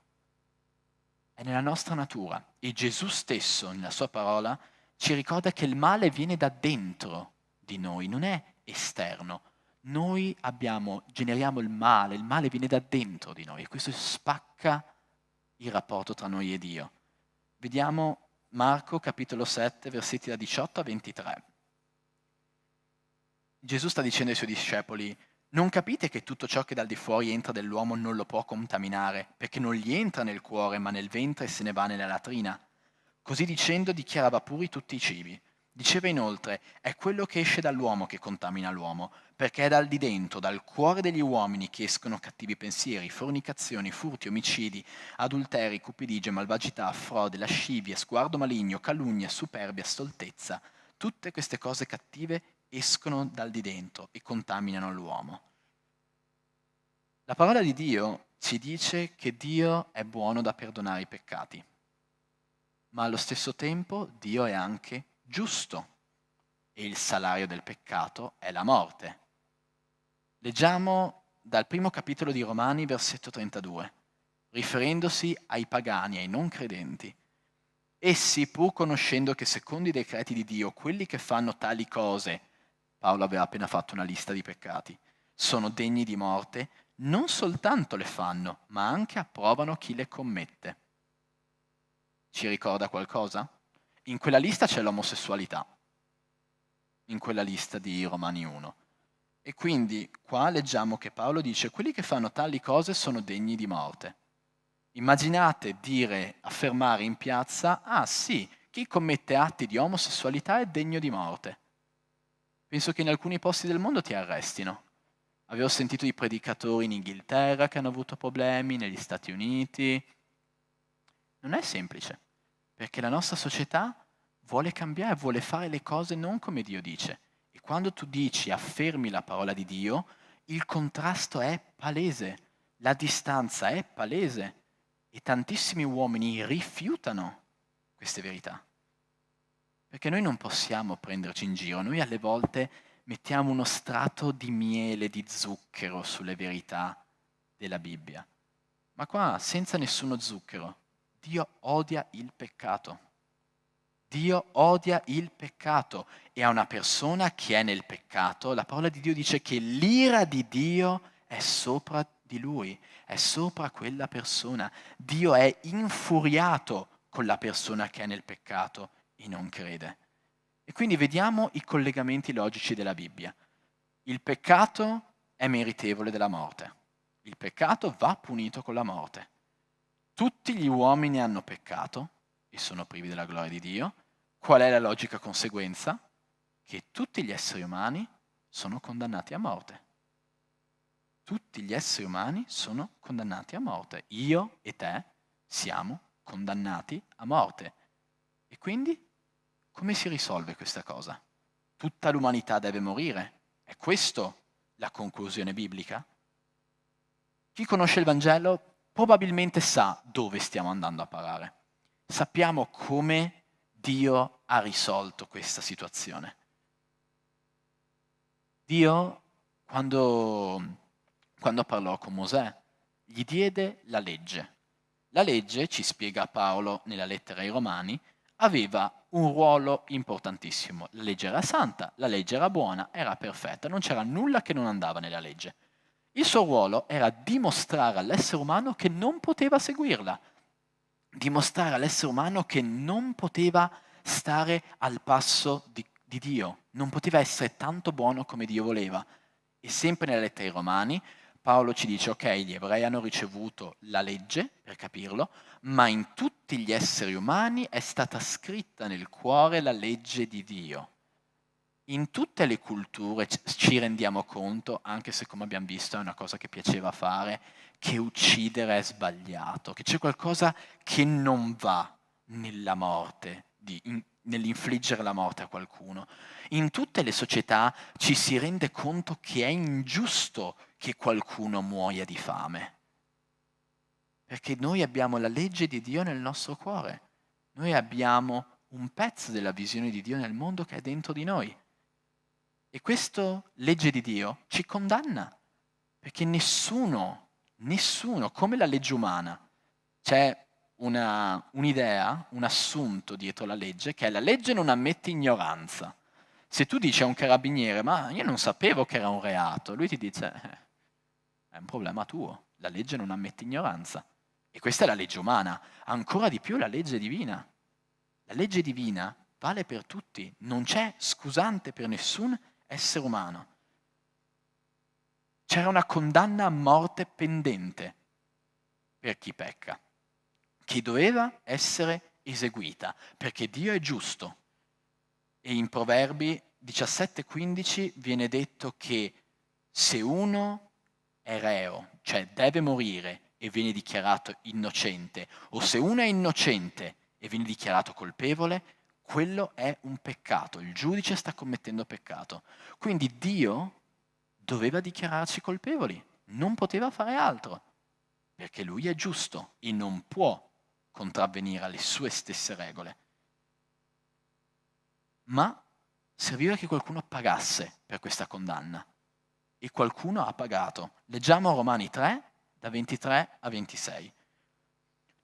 È nella nostra natura e Gesù stesso, nella sua parola, ci ricorda che il male viene da dentro di noi, non è esterno. Noi generiamo il male viene da dentro di noi e questo spacca il rapporto tra noi e Dio. Vediamo Marco capitolo 7, versetti da 18 a 23. Gesù sta dicendo ai suoi discepoli: non capite che tutto ciò che dal di fuori entra dell'uomo non lo può contaminare, perché non gli entra nel cuore, ma nel ventre e se ne va nella latrina? Così dicendo dichiarava puri tutti i cibi. Diceva inoltre: è quello che esce dall'uomo che contamina l'uomo, perché è dal di dentro, dal cuore degli uomini, che escono cattivi pensieri, fornicazioni, furti, omicidi, adulteri, cupidigie, malvagità, frode, lascivie, sguardo maligno, calunnia, superbia, stoltezza. Tutte queste cose cattive escono dal di dentro e contaminano l'uomo. La parola di Dio ci dice che Dio è buono da perdonare i peccati, ma allo stesso tempo Dio è anche giusto e il salario del peccato è la morte. Leggiamo dal primo capitolo di Romani, versetto 32, riferendosi ai pagani, ai non credenti. Essi, pur conoscendo che secondo i decreti di Dio, quelli che fanno tali cose, Paolo aveva appena fatto una lista di peccati, sono degni di morte, non soltanto le fanno, ma anche approvano chi le commette. Ci ricorda qualcosa? In quella lista c'è l'omosessualità, in quella lista di Romani 1. E quindi qua leggiamo che Paolo dice: quelli che fanno tali cose sono degni di morte. Immaginate affermare in piazza: ah sì, chi commette atti di omosessualità è degno di morte. Penso che in alcuni posti del mondo ti arrestino. Avevo sentito di predicatori in Inghilterra che hanno avuto problemi, negli Stati Uniti. Non è semplice, perché la nostra società vuole cambiare, vuole fare le cose non come Dio dice. E quando tu affermi la parola di Dio, il contrasto è palese, la distanza è palese e tantissimi uomini rifiutano queste verità. Perché noi non possiamo prenderci in giro, noi alle volte mettiamo uno strato di miele, di zucchero sulle verità della Bibbia. Ma qua, senza nessuno zucchero, Dio odia il peccato. Dio odia il peccato e a una persona che è nel peccato, la parola di Dio dice che l'ira di Dio è sopra di lui, è sopra quella persona. Dio è infuriato con la persona che è nel peccato e non crede. E quindi vediamo i collegamenti logici della Bibbia. Il peccato è meritevole della morte. Il peccato va punito con la morte. Tutti gli uomini hanno peccato e sono privi della gloria di Dio. Qual è la logica conseguenza? Che tutti gli esseri umani sono condannati a morte. Tutti gli esseri umani sono condannati a morte. Io e te siamo condannati a morte. E quindi come si risolve questa cosa? Tutta l'umanità deve morire? È questa la conclusione biblica? Chi conosce il Vangelo probabilmente sa dove stiamo andando a parare. Sappiamo come Dio ha risolto questa situazione. Dio, quando parlò con Mosè, gli diede la legge. La legge, ci spiega Paolo nella lettera ai Romani, aveva un ruolo importantissimo. La legge era santa, la legge era buona, era perfetta, non c'era nulla che non andava nella legge. Il suo ruolo era dimostrare all'essere umano che non poteva seguirla, dimostrare all'essere umano che non poteva stare al passo di Dio, non poteva essere tanto buono come Dio voleva. E sempre nella lettera ai Romani Paolo ci dice: ok, gli ebrei hanno ricevuto la legge, per capirlo, ma in tutti gli esseri umani è stata scritta nel cuore la legge di Dio. In tutte le culture ci rendiamo conto, anche se come abbiamo visto è una cosa che piaceva fare, che uccidere è sbagliato, che c'è qualcosa che non va nella morte, nell'infliggere la morte a qualcuno. In tutte le società ci si rende conto che è ingiusto che qualcuno muoia di fame. perché noi abbiamo la legge di Dio nel nostro cuore. Noi abbiamo un pezzo della visione di Dio nel mondo che è dentro di noi. E questa legge di Dio ci condanna, perché nessuno, come la legge umana, c'è un'idea, un assunto dietro la legge, che è la legge non ammette ignoranza. Se tu dici a un carabiniere, ma io non sapevo che era un reato, lui ti dice, è un problema tuo, la legge non ammette ignoranza. E questa è la legge umana, ancora di più la legge divina. La legge divina vale per tutti, non c'è scusante per nessun essere umano. C'era una condanna a morte pendente per chi pecca, che doveva essere eseguita, perché Dio è giusto. E in Proverbi 17,15 viene detto che se uno è reo, cioè deve morire e viene dichiarato innocente, o se uno è innocente e viene dichiarato colpevole, quello è un peccato, il giudice sta commettendo peccato. Quindi Dio doveva dichiararci colpevoli, non poteva fare altro, perché Lui è giusto e non può contravvenire alle sue stesse regole. Ma serviva che qualcuno pagasse per questa condanna, e qualcuno ha pagato. Leggiamo Romani 3, da 23 a 26.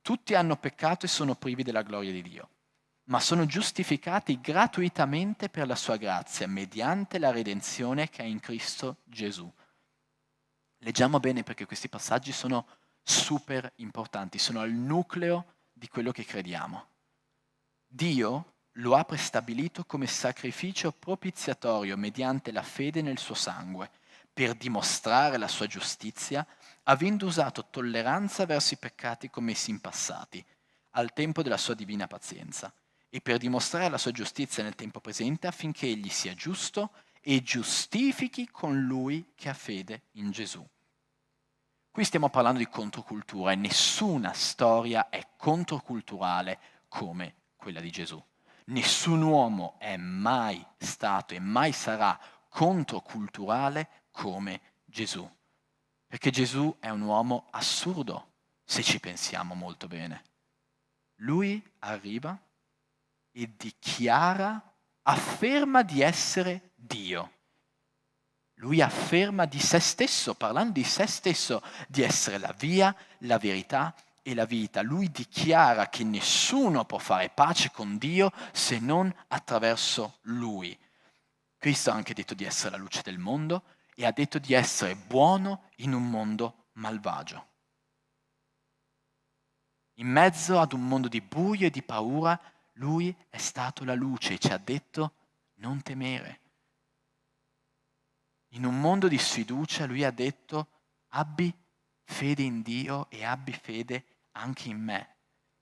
Tutti hanno peccato e sono privi della gloria di Dio, ma sono giustificati gratuitamente per la sua grazia, mediante la redenzione che è in Cristo Gesù. Leggiamo bene perché questi passaggi sono super importanti, sono al nucleo di quello che crediamo. Dio lo ha prestabilito come sacrificio propiziatorio mediante la fede nel suo sangue, per dimostrare la sua giustizia, avendo usato tolleranza verso i peccati commessi in passati, al tempo della sua divina pazienza, e per dimostrare la sua giustizia nel tempo presente affinché egli sia giusto e giustifichi con lui che ha fede in Gesù. Qui stiamo parlando di controcultura e nessuna storia è controculturale come quella di Gesù. Nessun uomo è mai stato e mai sarà controculturale come Gesù. Perché Gesù è un uomo assurdo, se ci pensiamo molto bene. Lui arriva e dichiara, afferma di essere Dio. Lui afferma di se stesso, parlando di se stesso, di essere la via, la verità e la vita. Lui dichiara che nessuno può fare pace con Dio se non attraverso Lui. Cristo ha anche detto di essere la luce del mondo e ha detto di essere buono in un mondo malvagio. In mezzo ad un mondo di buio e di paura, Lui è stato la luce e ci ha detto non temere. In un mondo di sfiducia, Lui ha detto abbi fede in Dio e abbi fede anche in me.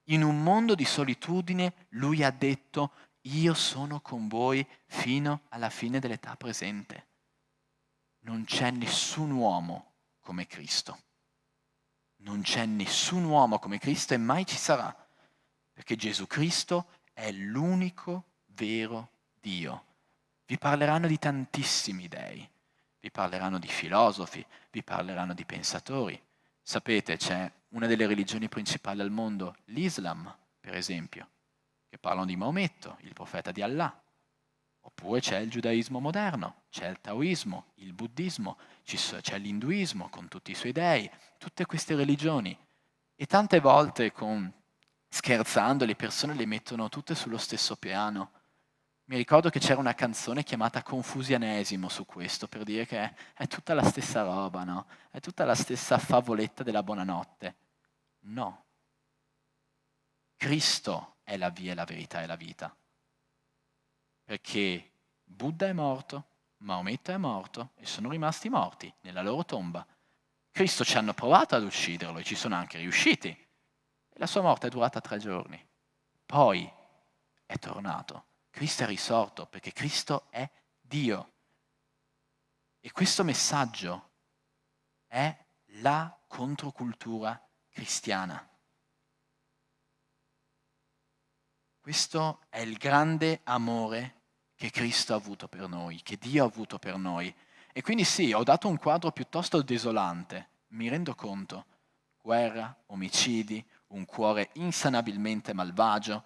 In un mondo di solitudine, Lui ha detto io sono con voi fino alla fine dell'età presente. Non c'è nessun uomo come Cristo. Non c'è nessun uomo come Cristo e mai ci sarà, perché Gesù Cristo è l'unico vero Dio. Vi parleranno di tantissimi dei, vi parleranno di filosofi, vi parleranno di pensatori. Sapete, c'è una delle religioni principali al mondo, l'Islam, per esempio, che parlano di Maometto, il profeta di Allah. Oppure c'è il giudaismo moderno, c'è il taoismo, il buddismo, c'è l'induismo con tutti i suoi dei, tutte queste religioni. E tante volte, scherzando, le persone le mettono tutte sullo stesso piano. Mi ricordo che c'era una canzone chiamata Confusianesimo su questo, per dire che è tutta la stessa roba, no? È tutta la stessa favoletta della buonanotte. No. Cristo è la via, la verità e la vita. Perché Buddha è morto, Maometto è morto e sono rimasti morti nella loro tomba. Cristo ci hanno provato ad ucciderlo e ci sono anche riusciti. E la sua morte è durata 3 giorni. Poi è tornato. Cristo è risorto perché Cristo è Dio. E questo messaggio è la controcultura cristiana. Questo è il grande amore che Cristo ha avuto per noi, che Dio ha avuto per noi. E quindi sì, ho dato un quadro piuttosto desolante, mi rendo conto. guerra, omicidi, un cuore insanabilmente malvagio,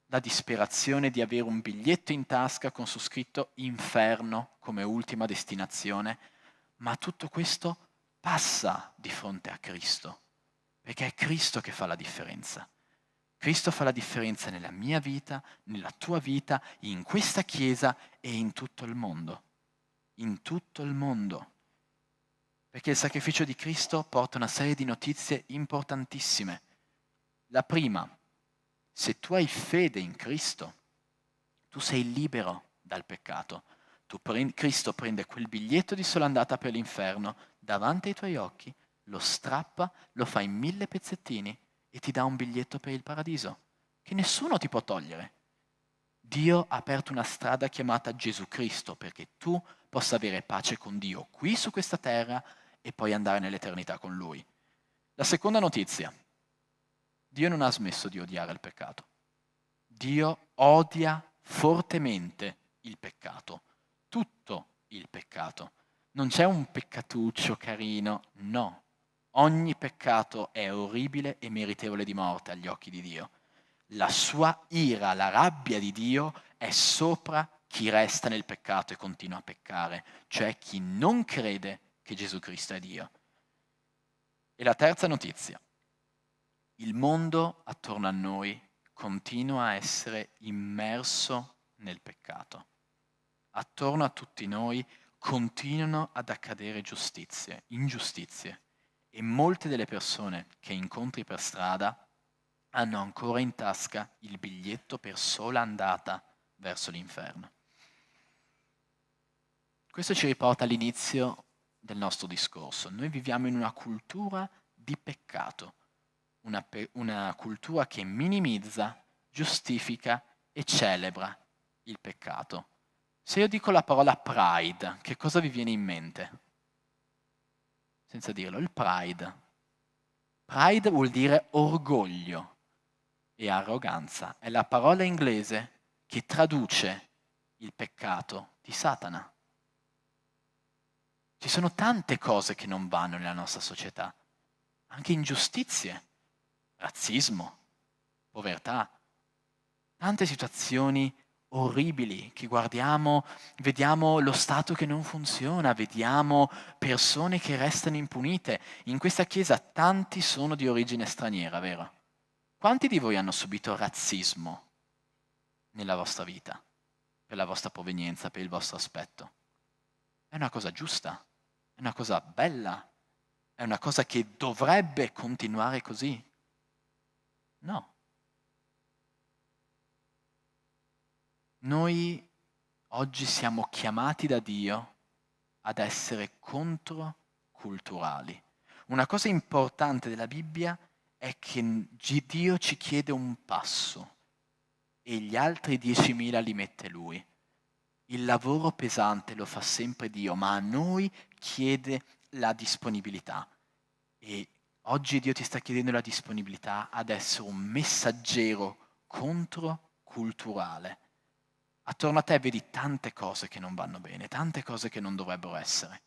la disperazione di avere un biglietto in tasca con su scritto inferno come ultima destinazione, ma tutto questo passa di fronte a Cristo, perché è Cristo che fa la differenza. Cristo fa la differenza nella mia vita, nella tua vita, in questa chiesa e in tutto il mondo. In tutto il mondo. Perché il sacrificio di Cristo porta una serie di notizie importantissime. La prima, se tu hai fede in Cristo, tu sei libero dal peccato. Cristo prende quel biglietto di sola andata per l'inferno davanti ai tuoi occhi, lo strappa, lo fa in 1000 pezzettini e ti dà un biglietto per il paradiso, che nessuno ti può togliere. Dio ha aperto una strada chiamata Gesù Cristo perché tu possa avere pace con Dio qui su questa terra e poi andare nell'eternità con Lui. La seconda notizia. Dio non ha smesso di odiare il peccato. Dio odia fortemente il peccato, tutto il peccato. Non c'è un peccatuccio carino, no. Ogni peccato è orribile e meritevole di morte agli occhi di Dio. La sua ira, la rabbia di Dio è sopra chi resta nel peccato e continua a peccare, cioè chi non crede che Gesù Cristo è Dio. E la terza notizia. Il mondo attorno a noi continua a essere immerso nel peccato. Attorno a tutti noi continuano ad accadere ingiustizie e molte delle persone che incontri per strada hanno ancora in tasca il biglietto per sola andata verso l'inferno. Questo ci riporta all'inizio del nostro discorso. Noi viviamo in una cultura di peccato, una cultura che minimizza, giustifica e celebra il peccato. Se io dico la parola pride, che cosa vi viene in mente? Senza dirlo, il pride. Pride vuol dire orgoglio e arroganza. È la parola inglese che traduce il peccato di Satana. Ci sono tante cose che non vanno nella nostra società, anche ingiustizie, razzismo, povertà, tante situazioni orribili che guardiamo, vediamo lo Stato che non funziona, vediamo persone che restano impunite. In questa chiesa tanti sono di origine straniera, vero? Quanti di voi hanno subito razzismo nella vostra vita, per la vostra provenienza, per il vostro aspetto? È una cosa giusta, è una cosa bella, è una cosa che dovrebbe continuare così. No. Noi oggi siamo chiamati da Dio ad essere controculturali. Una cosa importante della Bibbia è che Dio ci chiede un passo e gli altri 10.000 li mette Lui. Il lavoro pesante lo fa sempre Dio, ma a noi chiede la disponibilità. E oggi Dio ti sta chiedendo la disponibilità ad essere un messaggero controculturale. Attorno a te vedi tante cose che non vanno bene, tante cose che non dovrebbero essere.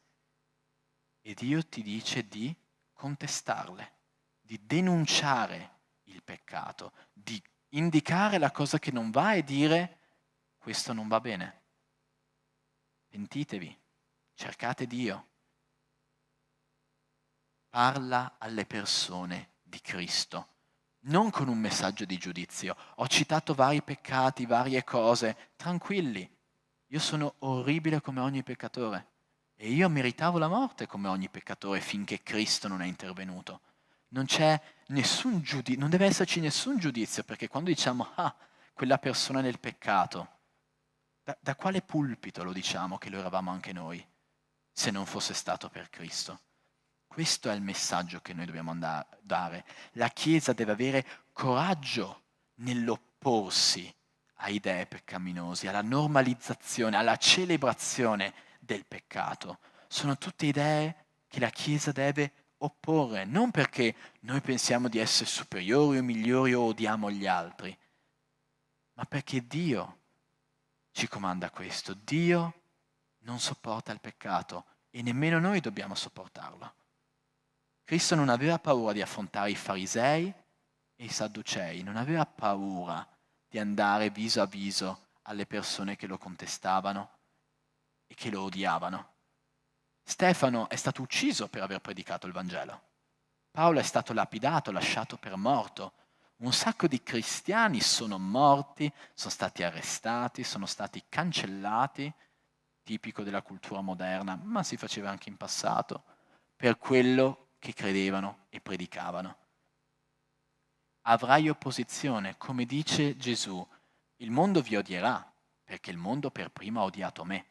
E Dio ti dice di contestarle, di denunciare il peccato, di indicare la cosa che non va e dire questo non va bene. Pentitevi, cercate Dio. Parla alle persone di Cristo. Non con un messaggio di giudizio. Ho citato vari peccati, varie cose. Tranquilli, io sono orribile come ogni peccatore e io meritavo la morte come ogni peccatore finché Cristo non è intervenuto. Non c'è nessun giudizio, non deve esserci nessun giudizio, perché quando diciamo quella persona nel peccato, da quale pulpito lo diciamo che lo eravamo anche noi, se non fosse stato per Cristo? Questo è il messaggio che noi dobbiamo dare. La Chiesa deve avere coraggio nell'opporsi a idee peccaminose, alla normalizzazione, alla celebrazione del peccato. Sono tutte idee che la Chiesa deve opporre, non perché noi pensiamo di essere superiori o migliori o odiamo gli altri, ma perché Dio ci comanda questo. Dio non sopporta il peccato e nemmeno noi dobbiamo sopportarlo. Cristo non aveva paura di affrontare i farisei e i sadducei, non aveva paura di andare viso a viso alle persone che lo contestavano e che lo odiavano. Stefano è stato ucciso per aver predicato il Vangelo. Paolo è stato lapidato, lasciato per morto. Un sacco di cristiani sono morti, sono stati arrestati, sono stati cancellati, tipico della cultura moderna, ma si faceva anche in passato, per quello che credevano e predicavano. Avrai opposizione, come dice Gesù, il mondo vi odierà, perché il mondo per prima ha odiato me.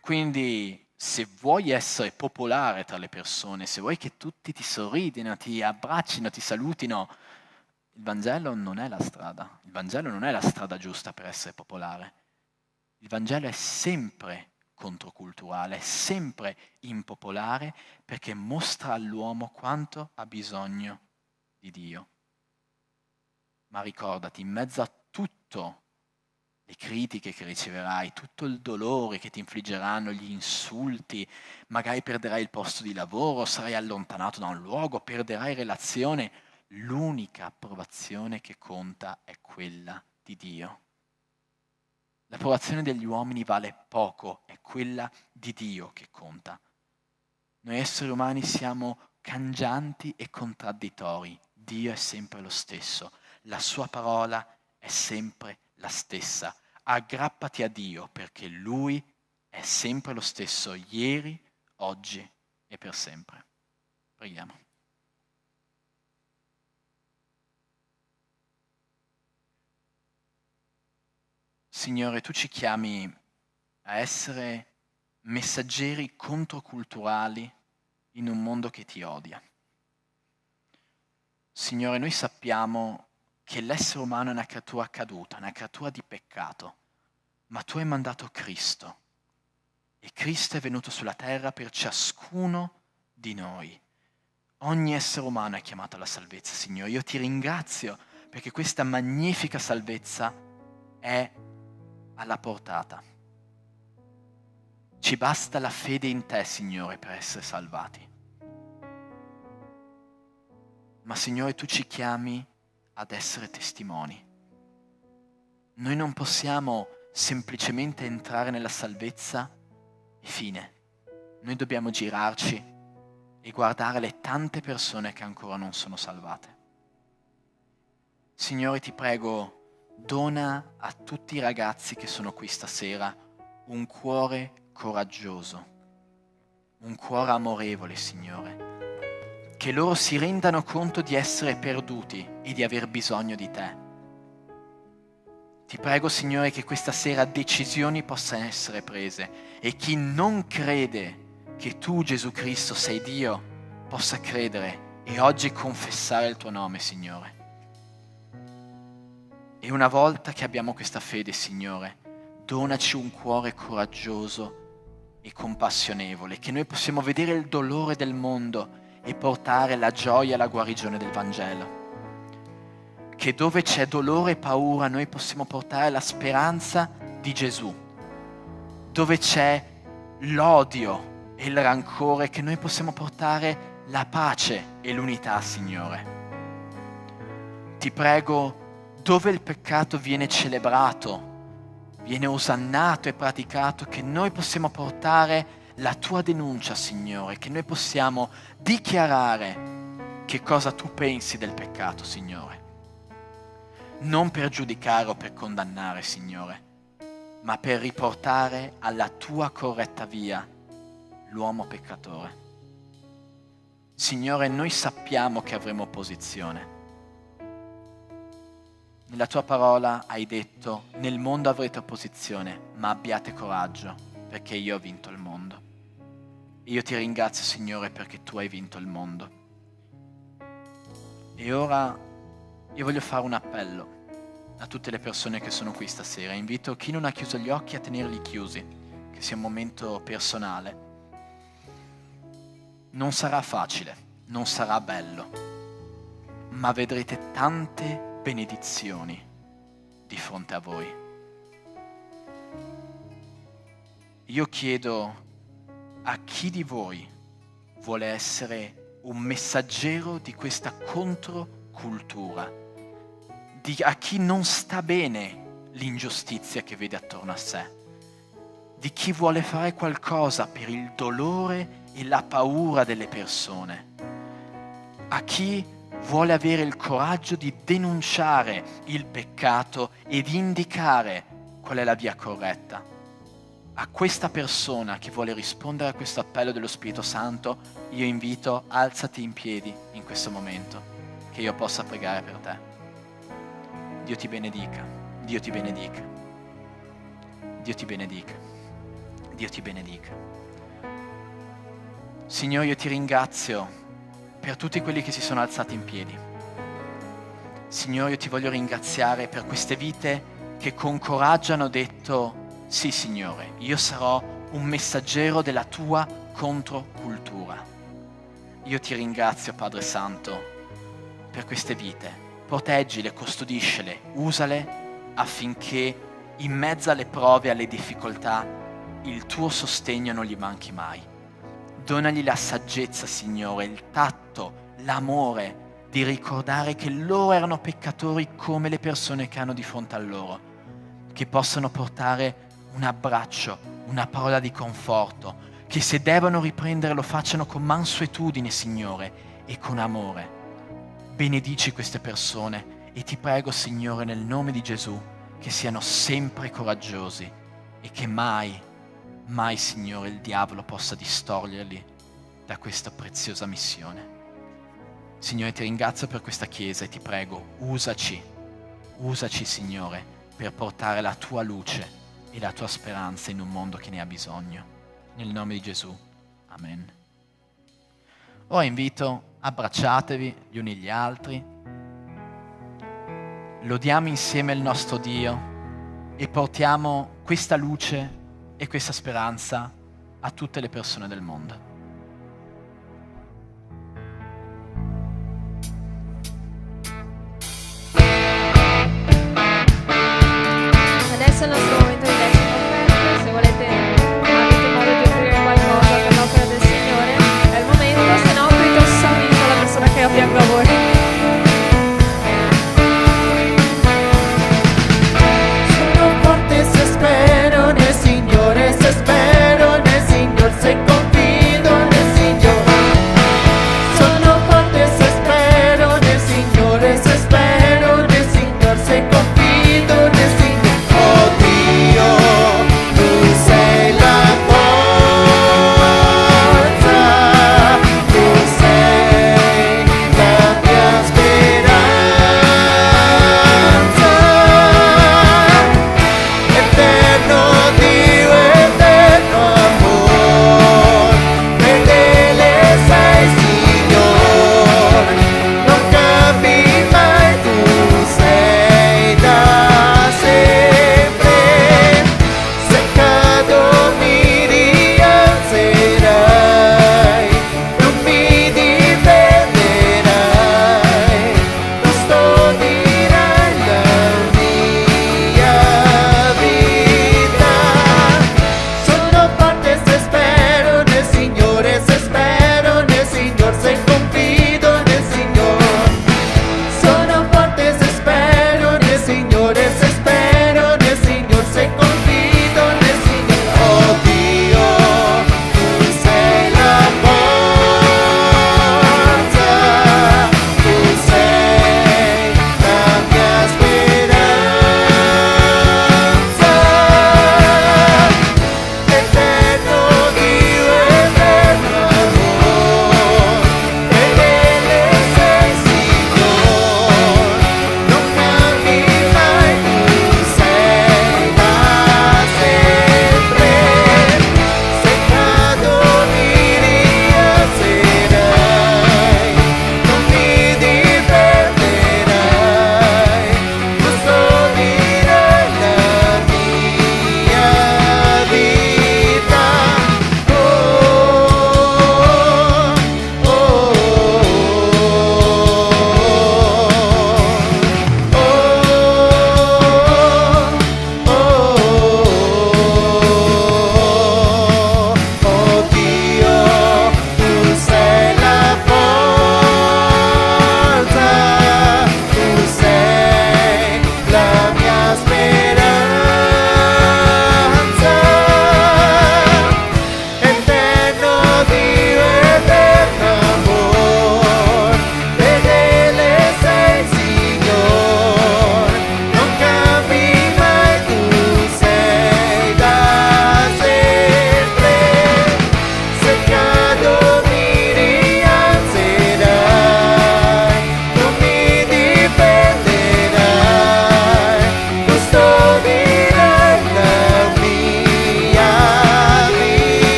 Quindi se vuoi essere popolare tra le persone, se vuoi che tutti ti sorridino, ti abbraccino, ti salutino, il Vangelo non è la strada. Il Vangelo non è la strada giusta per essere popolare. Il Vangelo è sempre controculturale, è sempre impopolare, perché mostra all'uomo quanto ha bisogno di Dio. Ma ricordati, in mezzo a tutto, le critiche che riceverai, tutto il dolore che ti infliggeranno, gli insulti, magari perderai il posto di lavoro, sarai allontanato da un luogo, perderai relazione, l'unica approvazione che conta è quella di Dio. L'approvazione degli uomini vale poco, è quella di Dio che conta. Noi esseri umani siamo cangianti e contraddittori, Dio è sempre lo stesso, la sua parola è sempre la stessa. Aggrappati a Dio perché Lui è sempre lo stesso, ieri, oggi e per sempre. Preghiamo. Signore, Tu ci chiami a essere messaggeri controculturali in un mondo che Ti odia. Signore, noi sappiamo che l'essere umano è una creatura caduta, una creatura di peccato, ma Tu hai mandato Cristo e Cristo è venuto sulla terra per ciascuno di noi. Ogni essere umano è chiamato alla salvezza, Signore. Io Ti ringrazio perché questa magnifica salvezza è alla portata. Ci basta la fede in Te, Signore, per essere salvati. Ma, Signore, Tu ci chiami ad essere testimoni. Noi non possiamo semplicemente entrare nella salvezza e fine. Noi dobbiamo girarci e guardare le tante persone che ancora non sono salvate. Signore, Ti prego, dona a tutti i ragazzi che sono qui stasera un cuore coraggioso, un cuore amorevole, Signore, che loro si rendano conto di essere perduti e di aver bisogno di Te. Ti prego, Signore, che questa sera decisioni possano essere prese e chi non crede che Tu, Gesù Cristo, sei Dio, possa credere e oggi confessare il Tuo nome, Signore. E una volta che abbiamo questa fede, Signore, donaci un cuore coraggioso e compassionevole, che noi possiamo vedere il dolore del mondo e portare la gioia e la guarigione del Vangelo. Che dove c'è dolore e paura noi possiamo portare la speranza di Gesù. Dove c'è l'odio e il rancore, che noi possiamo portare la pace e l'unità, Signore. Ti prego, dove il peccato viene celebrato, viene osannato e praticato, che noi possiamo portare la Tua denuncia, Signore, che noi possiamo dichiarare che cosa Tu pensi del peccato, Signore. Non per giudicare o per condannare, Signore, ma per riportare alla Tua corretta via l'uomo peccatore. Signore, noi sappiamo che avremo opposizione. Nella Tua parola hai detto, nel mondo avrete opposizione, ma abbiate coraggio, perché io ho vinto il mondo. E io Ti ringrazio, Signore, perché Tu hai vinto il mondo. E ora io voglio fare un appello a tutte le persone che sono qui stasera. Invito chi non ha chiuso gli occhi a tenerli chiusi, che sia un momento personale. Non sarà facile, non sarà bello, ma vedrete tante benedizioni di fronte a voi. Io chiedo a chi di voi vuole essere un messaggero di questa controcultura, a chi non sta bene l'ingiustizia che vede attorno a sé, di chi vuole fare qualcosa per il dolore e la paura delle persone, a chi vuole avere il coraggio di denunciare il peccato e di indicare qual è la via corretta. A questa persona che vuole rispondere a questo appello dello Spirito Santo, io invito, alzati in piedi in questo momento, che io possa pregare per te. Dio ti benedica, Dio ti benedica, Dio ti benedica, Dio ti benedica. Signore, io ti ringrazio per tutti quelli che si sono alzati in piedi. Signore, io ti voglio ringraziare per queste vite che con coraggio hanno detto: sì, Signore, io sarò un messaggero della tua controcultura. Io ti ringrazio, Padre Santo, per queste vite. Proteggile, custodiscele, usale affinché in mezzo alle prove e alle difficoltà il tuo sostegno non gli manchi mai. Donagli la saggezza, Signore, il tatto, l'amore di ricordare che loro erano peccatori come le persone che hanno di fronte a loro, che possano portare un abbraccio, una parola di conforto, che se devono riprendere lo facciano con mansuetudine, Signore, e con amore. Benedici queste persone e ti prego, Signore, nel nome di Gesù, che siano sempre coraggiosi e che mai, Signore, il diavolo possa distoglierli da questa preziosa missione. Signore, ti ringrazio per questa Chiesa e ti prego, usaci, Signore, per portare la tua luce e la tua speranza in un mondo che ne ha bisogno. Nel nome di Gesù. Amen. Ora invito, abbracciatevi gli uni gli altri, lodiamo insieme il nostro Dio e portiamo questa luce e questa speranza a tutte le persone del mondo. Adesso è il nostro momento di decima offerta. Se volete, avete modo di offrire qualcosa per l'opera del Signore, è il momento. Se no, aprite un sorriso alla persona che è a fianco a voi. Sono forte se spero nel Signore, se spero nel Signore, se confido nel Signore. Sono forte se spero nel Signore, se spero nel Signore, se confido nel Signore. Oh Dio.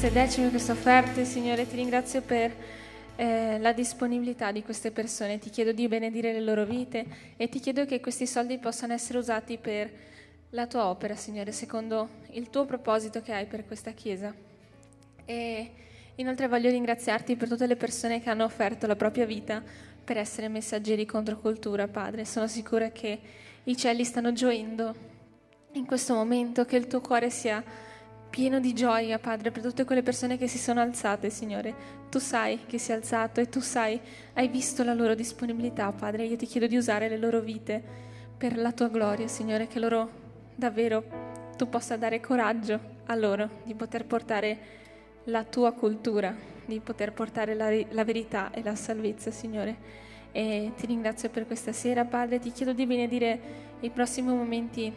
queste decime, queste offerte, Signore, ti ringrazio per la disponibilità di queste persone. Ti chiedo di benedire le loro vite e ti chiedo che questi soldi possano essere usati per la tua opera, Signore, secondo il tuo proposito che hai per questa Chiesa. E inoltre voglio ringraziarti per tutte le persone che hanno offerto la propria vita per essere messaggeri contro cultura, Padre. Sono sicura che i cieli stanno gioendo in questo momento, che il tuo cuore sia pieno di gioia, Padre, per tutte quelle persone che si sono alzate, Signore. Tu sai che si è alzato e tu sai, hai visto la loro disponibilità, Padre. Io ti chiedo di usare le loro vite per la tua gloria, Signore, che loro davvero tu possa dare coraggio a loro di poter portare la tua cultura, di poter portare la verità e la salvezza, Signore. E ti ringrazio per questa sera, Padre. Ti chiedo di benedire i prossimi momenti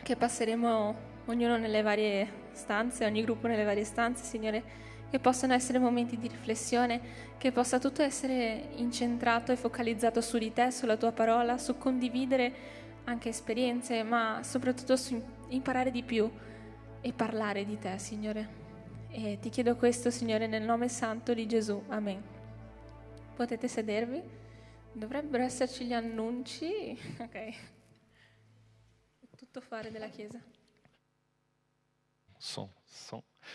che passeremo ognuno nelle varie stanze, ogni gruppo nelle varie stanze, Signore, che possano essere momenti di riflessione, che possa tutto essere incentrato e focalizzato su di te, sulla tua parola, su condividere anche esperienze, ma soprattutto su imparare di più e parlare di te, Signore. E ti chiedo questo, Signore, nel nome santo di Gesù. Amen. Potete sedervi? Dovrebbero esserci gli annunci. Ok. Tutto fare della Chiesa.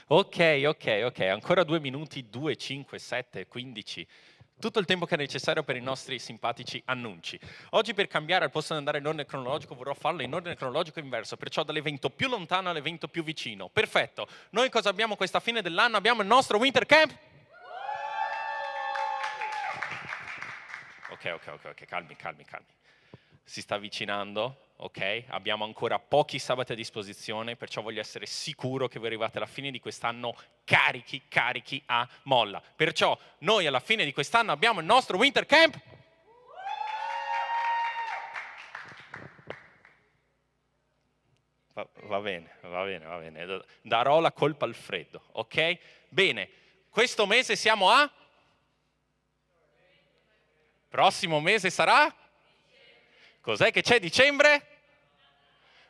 Ok, ancora 2 minuti, 2, 5, 7, 15. Tutto il tempo che è necessario per i nostri simpatici annunci. Oggi, per cambiare, al posto di andare in ordine cronologico, vorrò farlo in ordine cronologico inverso, perciò dall'evento più lontano all'evento più vicino. Perfetto. Noi cosa abbiamo questa fine dell'anno? Abbiamo il nostro Winter Camp. Ok, calmi. Si sta avvicinando. Ok, abbiamo ancora pochi sabati a disposizione, perciò voglio essere sicuro che voi arrivate alla fine di quest'anno carichi a molla. Perciò noi alla fine di quest'anno abbiamo il nostro Winter Camp. Va bene. Darò la colpa al freddo, ok? Bene, questo mese siamo a? Prossimo mese sarà? Cos'è che c'è, dicembre?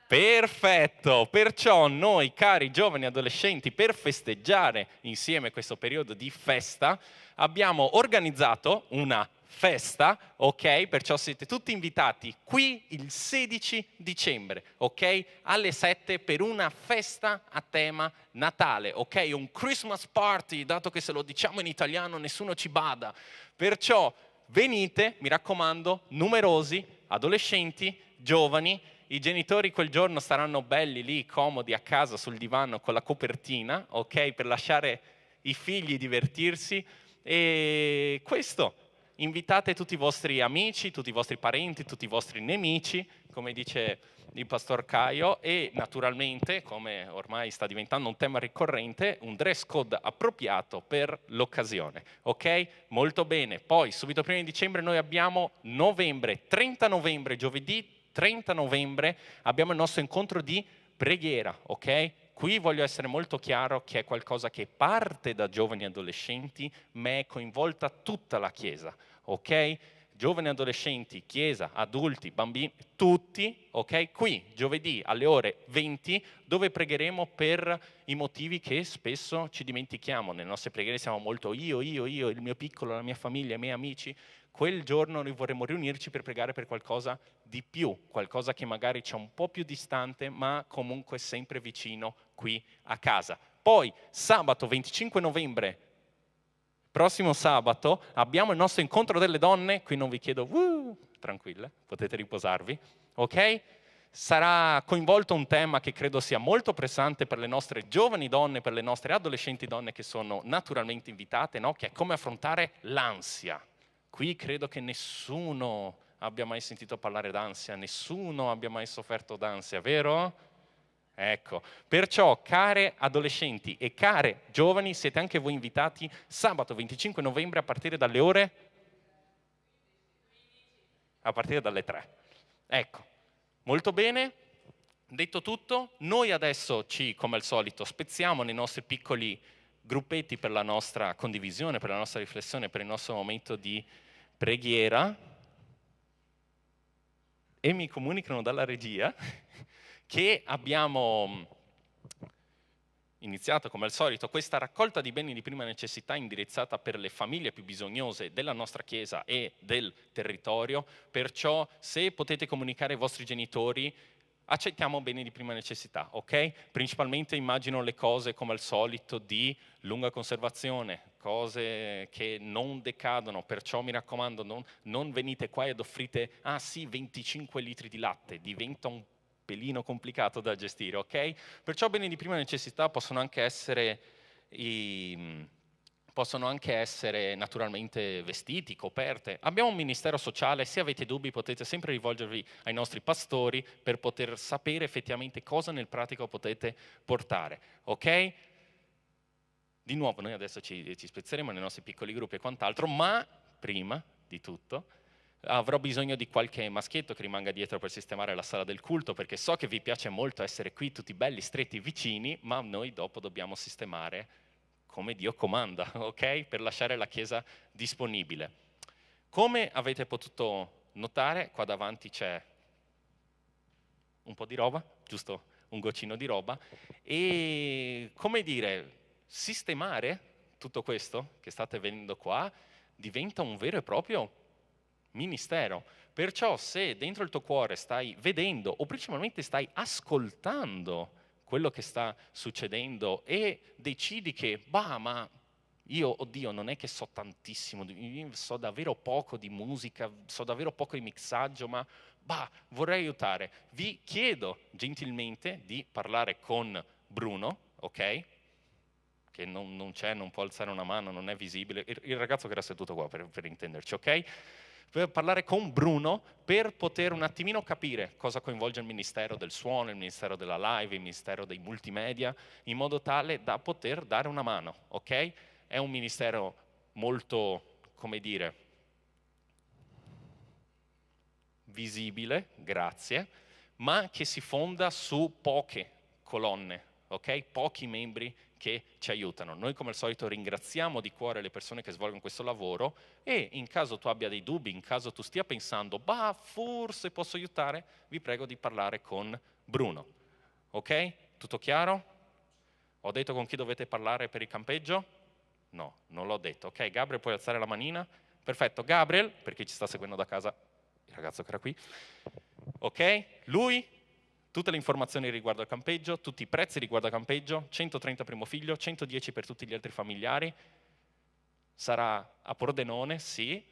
Perfetto, perciò noi cari giovani adolescenti, per festeggiare insieme questo periodo di festa, abbiamo organizzato una festa, ok? Perciò siete tutti invitati qui il 16 dicembre, ok? Alle 7 per una festa a tema Natale, ok? Un Christmas party, dato che se lo diciamo in italiano nessuno ci bada. Perciò venite, mi raccomando, numerosi, adolescenti, giovani. I genitori quel giorno saranno belli lì, comodi a casa sul divano con la copertina, ok? Per lasciare i figli divertirsi. E questo, invitate tutti i vostri amici, tutti i vostri parenti, tutti i vostri nemici, come dice il pastor Caio, e naturalmente, come ormai sta diventando un tema ricorrente, un dress code appropriato per l'occasione, ok? Molto bene. Poi, subito prima di dicembre, noi abbiamo novembre, 30 novembre, giovedì 30 novembre, abbiamo il nostro incontro di preghiera, ok? Qui voglio essere molto chiaro che è qualcosa che parte da giovani adolescenti, ma è coinvolta tutta la Chiesa, ok? Giovani adolescenti, Chiesa, adulti, bambini, tutti, ok? Qui, giovedì alle ore 20, dove pregheremo per i motivi che spesso ci dimentichiamo. Nelle nostre preghiere siamo molto io, il mio piccolo, la mia famiglia, i miei amici. Quel giorno noi vorremmo riunirci per pregare per qualcosa di più, qualcosa che magari c'è un po' più distante, ma comunque sempre vicino qui a casa. Poi, sabato 25 novembre, prossimo sabato, abbiamo il nostro incontro delle donne. Qui non vi chiedo, tranquille, potete riposarvi, ok? Sarà coinvolto un tema che credo sia molto pressante per le nostre giovani donne, per le nostre adolescenti donne che sono naturalmente invitate, no? Che è come affrontare l'ansia. Qui credo che nessuno abbia mai sentito parlare d'ansia, nessuno abbia mai sofferto d'ansia, vero? Ecco, perciò care adolescenti e care giovani, siete anche voi invitati sabato 25 novembre a partire dalle ore? A partire dalle 3. Ecco, molto bene, detto tutto, noi adesso come al solito, spezziamo nei nostri piccoli gruppetti per la nostra condivisione, per la nostra riflessione, per il nostro momento di preghiera, e mi comunicano dalla regia che abbiamo iniziato come al solito questa raccolta di beni di prima necessità indirizzata per le famiglie più bisognose della nostra Chiesa e del territorio, perciò se potete comunicare ai vostri genitori accettiamo beni di prima necessità, ok? Principalmente immagino le cose come al solito di lunga conservazione, cose che non decadono, perciò mi raccomando non venite qua ed offrite, ah sì, 25 litri di latte, diventa un pelino complicato da gestire, ok? Perciò beni di prima necessità possono anche essere naturalmente vestiti, coperte. Abbiamo un ministero sociale, se avete dubbi potete sempre rivolgervi ai nostri pastori per poter sapere effettivamente cosa nel pratico potete portare, ok? Di nuovo noi adesso ci spezzeremo nei nostri piccoli gruppi e quant'altro, ma prima di tutto avrò bisogno di qualche maschietto che rimanga dietro per sistemare la sala del culto, perché so che vi piace molto essere qui tutti belli, stretti, vicini, ma noi dopo dobbiamo sistemare come Dio comanda, ok? Per lasciare la chiesa disponibile. Come avete potuto notare, qua davanti c'è un po' di roba, giusto un goccino di roba, e come dire, sistemare tutto questo che state vedendo qua diventa un vero e proprio ministero. Perciò se dentro il tuo cuore stai vedendo o principalmente stai ascoltando quello che sta succedendo e decidi che, ma io, oddio, non è che so tantissimo, so davvero poco di musica, so davvero poco di mixaggio, ma vorrei aiutare. Vi chiedo gentilmente di parlare con Bruno, ok? Che non c'è, non può alzare una mano, non è visibile. Il ragazzo che era seduto qua, per intenderci, ok? Per parlare con Bruno per poter un attimino capire cosa coinvolge il ministero del suono, il ministero della live, il ministero dei multimedia, in modo tale da poter dare una mano, ok? È un ministero molto, come dire, visibile, grazie, ma che si fonda su poche colonne, ok? Pochi membri che ci aiutano. Noi come al solito ringraziamo di cuore le persone che svolgono questo lavoro e in caso tu abbia dei dubbi, in caso tu stia pensando, forse posso aiutare, vi prego di parlare con Bruno. Ok? Tutto chiaro? Ho detto con chi dovete parlare per il campeggio? No, non l'ho detto. Ok, Gabriel, puoi alzare la manina? Perfetto, Gabriel, per chi ci sta seguendo da casa, il ragazzo che era qui. Ok? Lui? Tutte le informazioni riguardo al campeggio, tutti i prezzi riguardo al campeggio, 130 primo figlio, 110 per tutti gli altri familiari. Sarà a Pordenone, sì,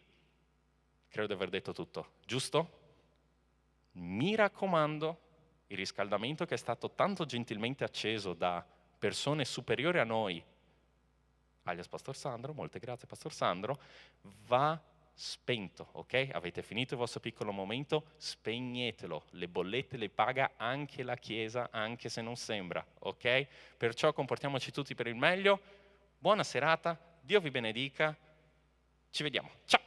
credo di aver detto tutto, giusto? Mi raccomando, il riscaldamento che è stato tanto gentilmente acceso da persone superiori a noi, alias Pastor Sandro, molte grazie Pastor Sandro, va spento, ok? Avete finito il vostro piccolo momento, spegnetelo, le bollette le paga anche la Chiesa, anche se non sembra, ok? Perciò comportiamoci tutti per il meglio, buona serata, Dio vi benedica, ci vediamo, ciao!